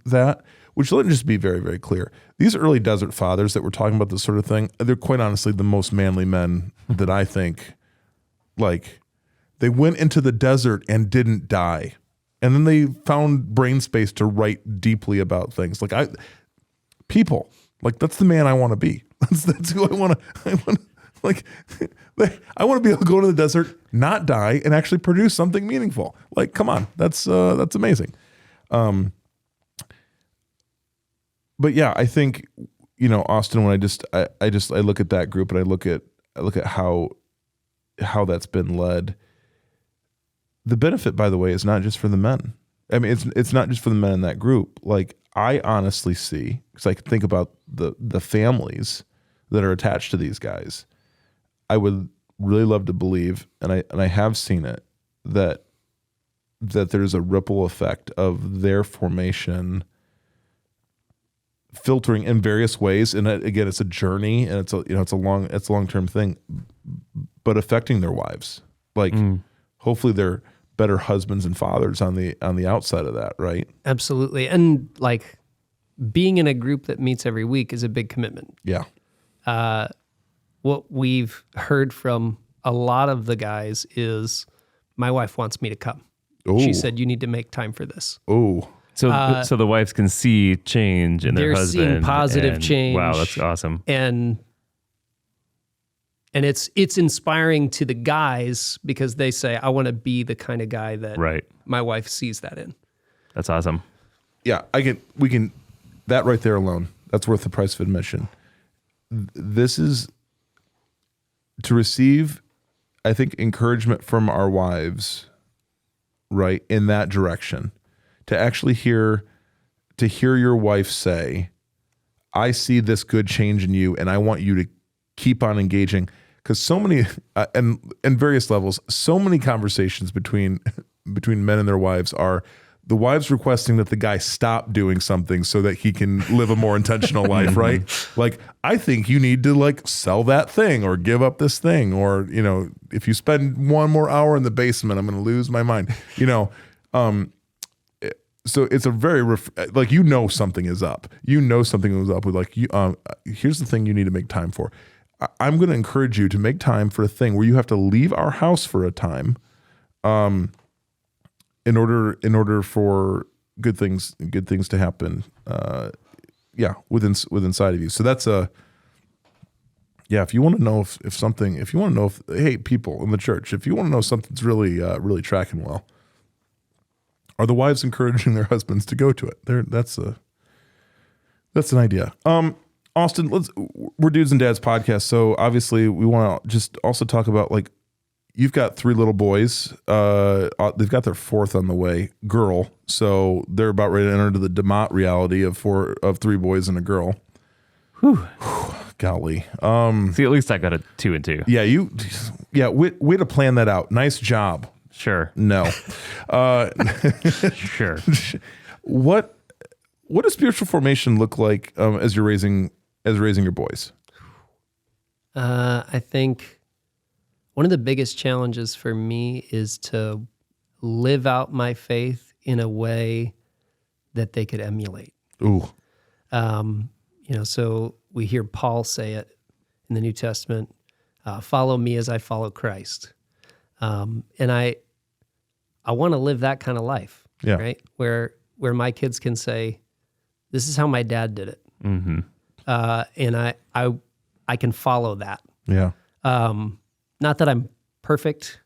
Speaker 1: that, which let me just be very, very clear. These early desert fathers that were talking about this sort of thing, they're quite honestly the most manly men that I think. Like, they went into the desert and didn't die. And then they found brain space to write deeply about things. Like, that's the man I want to be. That's who I want to, like, I want to be able to go to the desert, not die, and actually produce something meaningful. Like, come on, that's amazing. But yeah, I think, you know, Austin, when I look at that group and I look at how that's been led. The benefit, by the way, is not just for the men. I mean, it's not just for the men in that group. Like, I honestly see, because I can think about the families that are attached to these guys. I would really love to believe, and I have seen it, that there's a ripple effect of their formation filtering in various ways. And again, it's a journey, and it's a long-term thing, but affecting their wives. Like, hopefully they're better husbands and fathers on the outside of that, right?
Speaker 4: Absolutely. And like, being in a group that meets every week is a big commitment.
Speaker 1: Yeah.
Speaker 4: What we've heard from a lot of the guys is, my wife wants me to come.
Speaker 1: Ooh.
Speaker 4: She said, you need to make time for this.
Speaker 1: Oh,
Speaker 3: so the wives can see change in their husband.
Speaker 4: They're seeing positive change.
Speaker 3: Wow, that's awesome.
Speaker 4: And it's inspiring to the guys, because they say, I want to be the kind of guy that my wife sees that in.
Speaker 3: That's awesome.
Speaker 1: Yeah, we can, that right there alone, that's worth the price of admission. This is to receive, I think, encouragement from our wives, right, in that direction. To actually hear your wife say, I see this good change in you, and I want you to keep on engaging. Because so many, and various levels, so many conversations between men and their wives are the wives requesting that the guy stop doing something so that he can live a more intentional life, right? Like, I think you need to, like, sell that thing or give up this thing, or, you know, if you spend one more hour in the basement, I'm going to lose my mind, you know. So it's a very like, you know, something is up. You know something is up with, like, here's the thing you need to make time for. I'm going to encourage you to make time for a thing where you have to leave our house for a time, in order for good things to happen. Within inside of you. So that's if you want to know hey, people in the church, if you want to know something's really tracking well, are the wives encouraging their husbands to go to it? That's an idea. Austin, we're Dudes and Dads podcast, so obviously we want to just also talk about, like, you've got 3 little boys. They've got their 4th on the way, girl. So they're about ready to enter into the DeMott reality of 3 boys and a girl. Whew. Golly.
Speaker 3: See, at least I got a 2 and 2.
Speaker 1: Yeah, way to plan that out. Nice job.
Speaker 3: Sure.
Speaker 1: No.
Speaker 3: Sure.
Speaker 1: what does spiritual formation look like as you're raising your boys?
Speaker 4: I think one of the biggest challenges for me is to live out my faith in a way that they could emulate.
Speaker 1: Ooh.
Speaker 4: So we hear Paul say it in the New Testament, follow me as I follow Christ. And I want to live that kind of life, right? Where my kids can say, this is how my dad did it.
Speaker 3: Mm-hmm.
Speaker 4: And I can follow that.
Speaker 1: Yeah.
Speaker 4: Not that I'm perfect,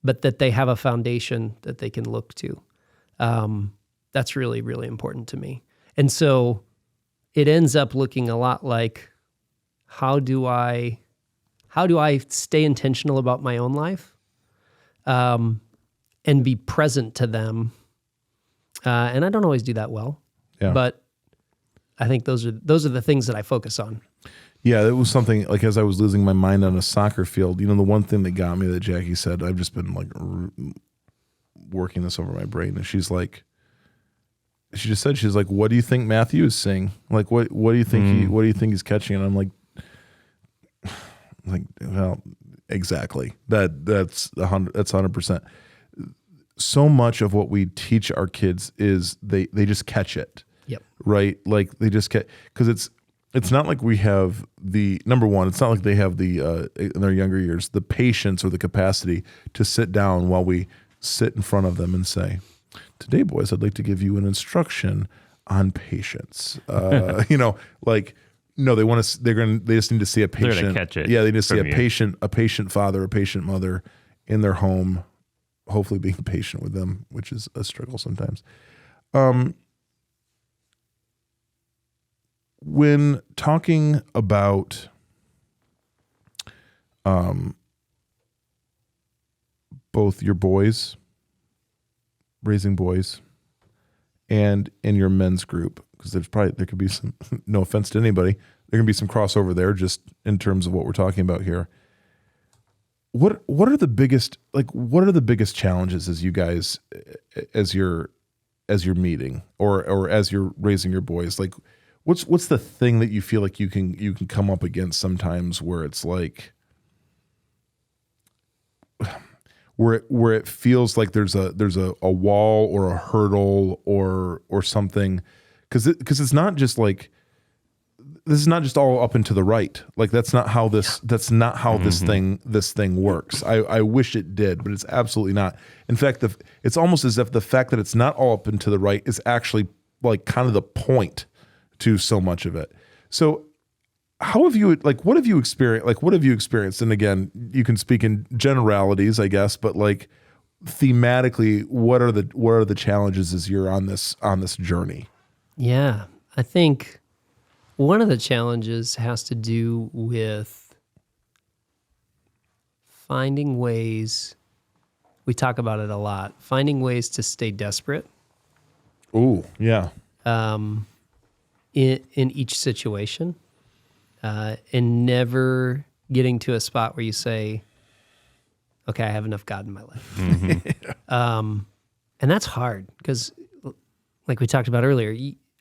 Speaker 4: but that they have a foundation that they can look to. That's really, really important to me. And so it ends up looking a lot like, how do I stay intentional about my own life, and be present to them? And I don't always do that well, but I think those are the things that I focus on.
Speaker 1: Yeah, it was something like as I was losing my mind on a soccer field, the one thing that got me that Jackie said, I've just been like working this over my brain. And she's like, what do you think Matthew is saying? Like, what do you think what do you think he's catching? And I'm like, well, exactly. That's 100%. So much of what we teach our kids is they just catch it.
Speaker 4: Yep.
Speaker 1: Right? Like they just catch, because it's not like we have number one, it's not like they have in their younger years, the patience or the capacity to sit down while we sit in front of them and say, today, boys, I'd like to give you an instruction on patience. No, they want to, they just need to see a patient.
Speaker 3: They're gonna catch it.
Speaker 1: Yeah. They just see a patient father, a patient mother in their home, hopefully being patient with them, which is a struggle sometimes. When talking about both your boys, raising boys, and in your men's group, because there could be some, no offense to anybody, there can be some crossover there just in terms of what we're talking about here. What are the biggest challenges as you guys, as you're meeting or as you're raising your boys? Like, what's the thing that you feel like you can come up against sometimes where it's like, where it feels like there's a wall or a hurdle or something, because it's not just like, this is not just all up and to the right. Like that's not how this this thing works. I wish it did, but it's absolutely not. In fact, it's almost as if the fact that it's not all up and to the right is actually like kind of the point to so much of it. So what have you experienced? And again, you can speak in generalities, I guess, but like thematically, what are the challenges as you're on this journey?
Speaker 4: Yeah, I think one of the challenges has to do with finding ways, we talk about it a lot, finding ways to stay desperate.
Speaker 1: Ooh, yeah.
Speaker 4: In each situation, and never getting to a spot where you say, okay, I have enough God in my life. Mm-hmm. And that's hard because, like we talked about earlier,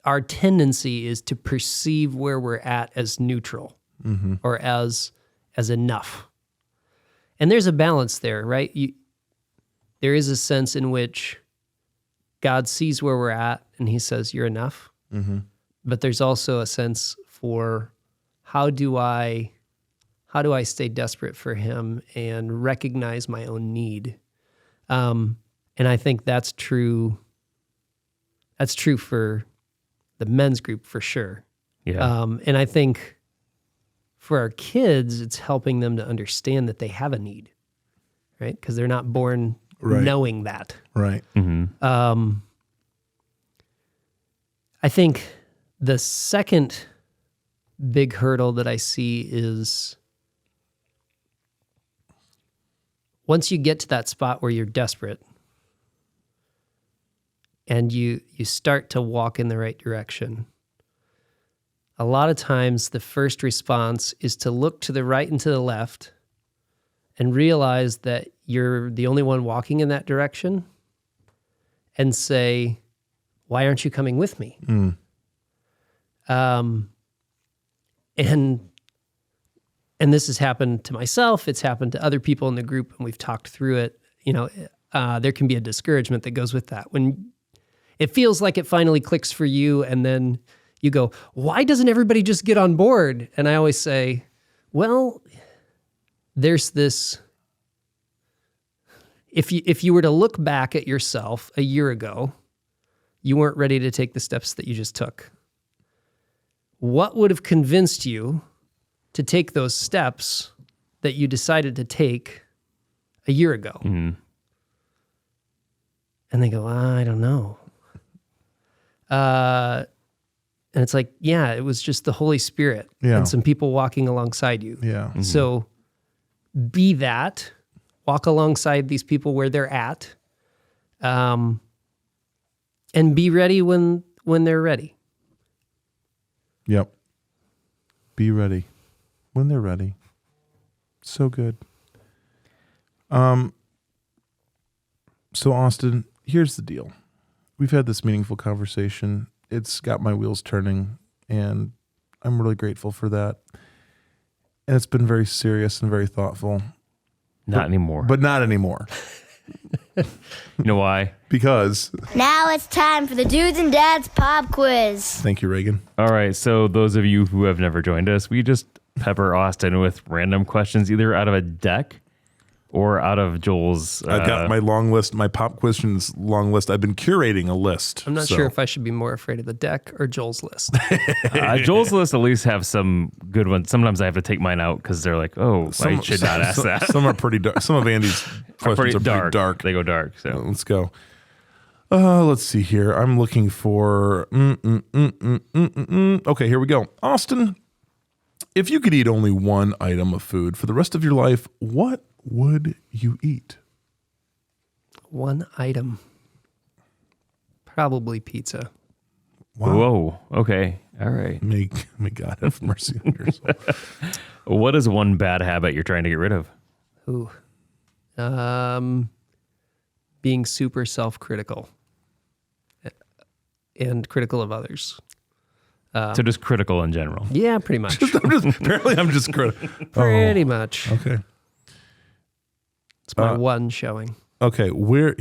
Speaker 4: our tendency is to perceive where we're at as neutral, mm-hmm. or as enough. And there's a balance there, right? There is a sense in which God sees where we're at and he says, you're enough. Mm-hmm. But there's also a sense for how do I stay desperate for him and recognize my own need? And I think that's true. That's true for the men's group for sure.
Speaker 3: Yeah.
Speaker 4: And I think for our kids, it's helping them to understand that they have a need, right? Because they're not born knowing that.
Speaker 1: Right.
Speaker 3: Mm-hmm.
Speaker 4: I think the second big hurdle that I see is once you get to that spot where you're desperate and you start to walk in the right direction, a lot of times the first response is to look to the right and to the left and realize that you're the only one walking in that direction and say, why aren't you coming with me? And this has happened to myself. It's happened to other people in the group, and we've talked through it. There can be a discouragement that goes with that when it feels like it finally clicks for you, and then you go, why doesn't everybody just get on board? And I always say, well, there's this. If you were to look back at yourself a year ago, you weren't ready to take the steps that you just took. What would have convinced you to take those steps that you decided to take a year ago?
Speaker 3: Mm-hmm.
Speaker 4: And they go, I don't know. And it's like, yeah, it was just the Holy Spirit and some people walking alongside you.
Speaker 1: Yeah.
Speaker 3: Mm-hmm.
Speaker 4: So be that, walk alongside these people where they're at, and be ready when they're ready.
Speaker 1: Yep. Be ready when they're ready. So good. So Austin, here's the deal. We've had this meaningful conversation. It's got my wheels turning, and I'm really grateful for that. And it's been very serious and very thoughtful.
Speaker 3: Not anymore.
Speaker 1: But not anymore.
Speaker 3: You know why?
Speaker 1: Because,
Speaker 6: Now it's time for the Dudes and Dads Pop Quiz.
Speaker 1: thank you, Reagan.
Speaker 3: All right. So those of you who have never joined us, we just pepper Austin with random questions, either out of a deck or out of Joel's.
Speaker 1: I've got my long list, my pop questions long list. I've been curating a list.
Speaker 4: I'm not sure if I should be more afraid of the deck or Joel's list.
Speaker 3: Joel's list at least have some good ones. Sometimes I have to take mine out because they're like, oh, I should not ask that.
Speaker 1: Some are pretty dark. Some of Andy's questions are pretty dark.
Speaker 3: They go dark. So
Speaker 1: Let's go. Let's see here. I'm looking for. Okay, here we go. Austin, if you could eat only one item of food for the rest of your life, what would you eat?
Speaker 4: One item. Probably pizza.
Speaker 1: Wow.
Speaker 3: Whoa. Okay. All right.
Speaker 1: May God have mercy on your soul.
Speaker 3: What is one bad habit you're trying to get rid of?
Speaker 4: Ooh. Being super self-critical and critical of others.
Speaker 3: So just critical in general.
Speaker 4: Yeah, pretty much.
Speaker 1: Apparently, I'm just critical.
Speaker 4: Pretty much.
Speaker 1: Okay.
Speaker 4: It's my one showing.
Speaker 1: Okay. There.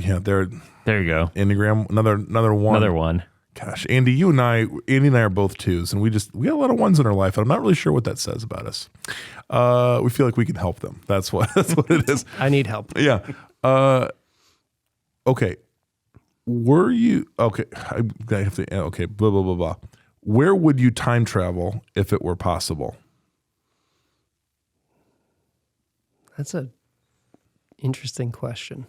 Speaker 3: There you go.
Speaker 1: Enneagram. Another one.
Speaker 3: Another one.
Speaker 1: Gosh, Andy and I are both twos, and we got a lot of ones in our life. And I'm not really sure what that says about us. We feel like we can help them. That's what it is.
Speaker 4: I need help.
Speaker 1: Yeah. Okay. Were you okay? I have to. Okay. Blah blah blah blah. Where would you time travel if it were possible?
Speaker 4: That's a interesting question.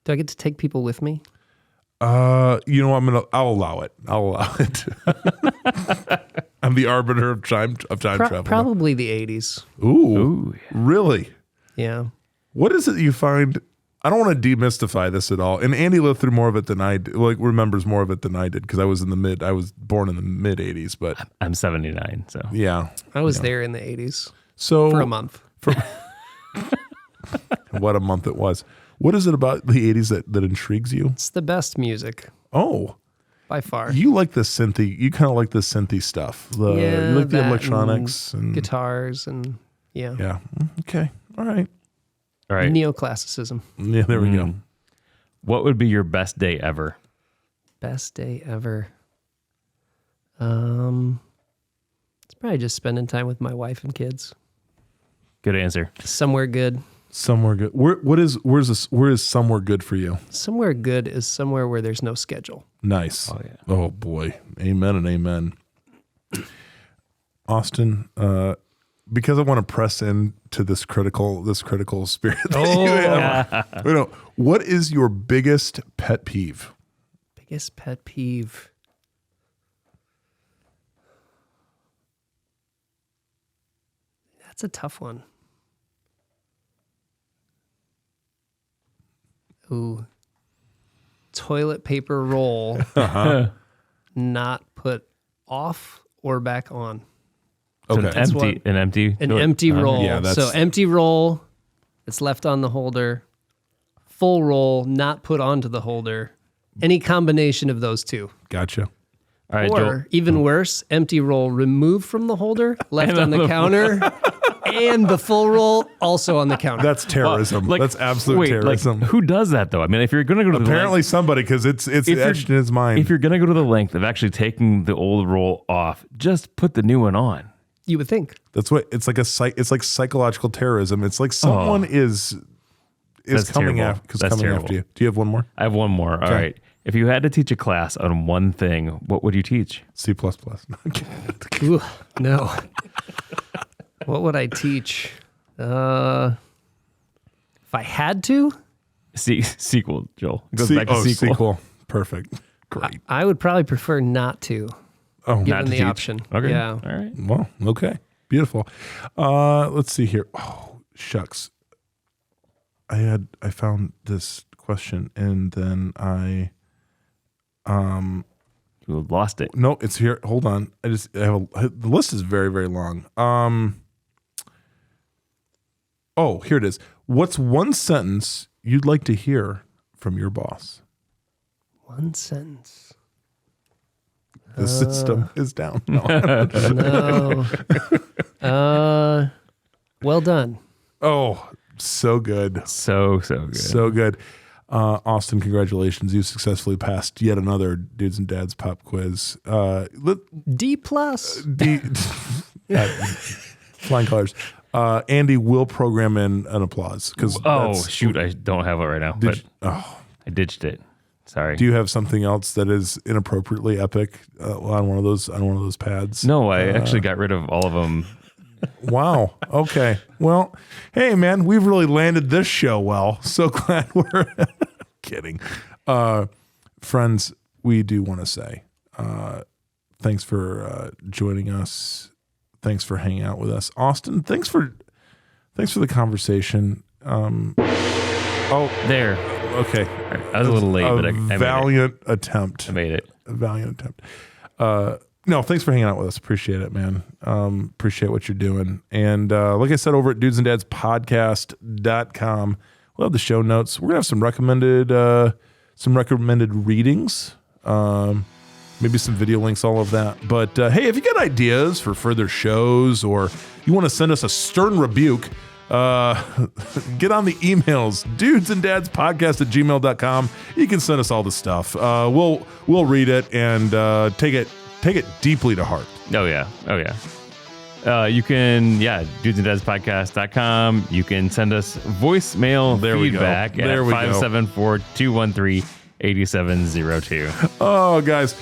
Speaker 4: Do I get to take people with me?
Speaker 1: I'll allow it. I'm the arbiter of time travel.
Speaker 4: Probably the 80s.
Speaker 1: Ooh, really?
Speaker 4: Yeah.
Speaker 1: What is it you find? I don't want to demystify this at all. And Andy lived through more of it than I did. Like remembers more of it than I did because I was born in the mid 80s. But
Speaker 3: I'm 79, so
Speaker 1: yeah,
Speaker 4: I was there in the 80s
Speaker 1: so
Speaker 4: for a month.
Speaker 1: What a month it was. What is it about the 80s that intrigues you?
Speaker 4: It's the best music
Speaker 1: Oh,
Speaker 4: by far.
Speaker 1: you like the synthy. You kind of like the synthy stuff. You like the
Speaker 4: that
Speaker 1: electronics and
Speaker 4: guitars and
Speaker 1: Yeah. Okay. All right.
Speaker 3: all right.
Speaker 4: neoclassicism.
Speaker 1: Yeah. There we go.
Speaker 3: What would be your best day ever?
Speaker 4: Best day ever. It's probably just spending time with my wife and kids.
Speaker 3: Good answer.
Speaker 4: Somewhere good.
Speaker 1: Somewhere good. Where is somewhere good for you?
Speaker 4: Somewhere good is somewhere where there's no schedule.
Speaker 1: Nice.
Speaker 3: Oh, yeah.
Speaker 1: Oh boy. Amen and amen. Austin, because I want to press into this critical spirit that you have. What is your biggest pet peeve?
Speaker 4: Biggest pet peeve. That's a tough one. Ooh. Toilet paper roll not put off or back on.
Speaker 1: Okay.
Speaker 3: So an empty
Speaker 4: Roll.
Speaker 1: Yeah,
Speaker 4: so empty roll, it's left on the holder. Full roll, not put onto the holder. Any combination of those two.
Speaker 1: Gotcha.
Speaker 3: All right,
Speaker 4: Or
Speaker 3: Joel.
Speaker 4: even worse, empty roll removed from the holder, left on the counter, and the full roll also on the counter.
Speaker 1: That's terrorism.
Speaker 3: Like,
Speaker 1: That's absolute
Speaker 3: wait,
Speaker 1: terrorism.
Speaker 3: Like, who does that though? I mean, if you're gonna go to
Speaker 1: Apparently somebody, because it's etched in his mind.
Speaker 3: if you're gonna go to the length of actually taking the old roll off, just put the new one on.
Speaker 4: You would think.
Speaker 1: That's what it's like. It's like psychological terrorism. It's like someone is
Speaker 3: That's
Speaker 1: coming
Speaker 3: terrible.
Speaker 1: after
Speaker 3: That's terrible.
Speaker 1: after you. Do you have one more?
Speaker 3: I have one more. All right. If you had to teach a class on one thing, what would you teach?
Speaker 1: C++.
Speaker 4: Ooh, no. What would I teach? If I had to,
Speaker 3: Sequel, Joel. It goes back to
Speaker 1: sequel. Perfect. Great.
Speaker 4: I would probably prefer not to,
Speaker 1: Oh,
Speaker 4: given
Speaker 3: to
Speaker 4: the
Speaker 3: teach.
Speaker 4: option.
Speaker 3: Okay.
Speaker 4: Yeah.
Speaker 3: All right.
Speaker 1: well, okay. Beautiful. Let's see here. Oh, shucks. I found this question and then
Speaker 3: You lost it.
Speaker 1: no, it's here. Hold on. The list is very, very long. Oh, here it is. What's one sentence you'd like to hear from your boss?
Speaker 4: One sentence.
Speaker 1: The system is down. No.
Speaker 4: No. Well done.
Speaker 1: Oh, so good.
Speaker 3: So good.
Speaker 1: So good. Austin, congratulations. You successfully passed yet another Dudes and Dads pop quiz.
Speaker 4: D plus.
Speaker 1: Flying colors. Andy will program in an applause.
Speaker 3: Shoot. I don't have it right now, but I ditched it. Sorry.
Speaker 1: Do you have something else that is inappropriately epic on one of those pads?
Speaker 3: No, I actually got rid of all of them.
Speaker 1: Wow. Okay. Well, hey man, we've really landed this show well. So glad we're kidding. Friends, we do want to say thanks for joining us. Thanks for hanging out with us. Austin, thanks for the conversation.
Speaker 3: There.
Speaker 1: Okay.
Speaker 3: Right. I was a little late, but I made it.
Speaker 1: Valiant attempt.
Speaker 3: I made it.
Speaker 1: A valiant attempt. No, thanks for hanging out with us. Appreciate it, man. Appreciate what you're doing. And like I said, over at dudesanddads.podcast.com, we'll have the show notes. We're gonna have some recommended readings, maybe some video links, all of that. But hey, if you got ideas for further shows or you want to send us a stern rebuke, get on the emails, dudesanddadspodcast@gmail.com. You can send us all the stuff. We'll read it and take it deeply to heart.
Speaker 3: Oh yeah. You can, dudesanddadspodcast.com. You can send us voicemail feedback at 574-213-8702.
Speaker 1: Oh, guys,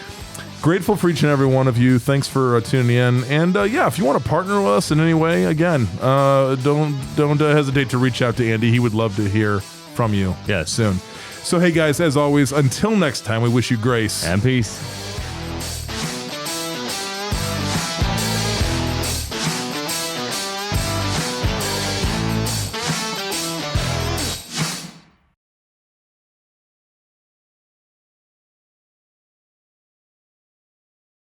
Speaker 1: grateful for each and every one of you. Thanks for tuning in. And if you want to partner with us in any way, again, don't hesitate to reach out to Andy. He would love to hear from you
Speaker 3: Yes.
Speaker 1: soon. So, hey, guys, as always, until next time, we wish you grace
Speaker 3: And peace.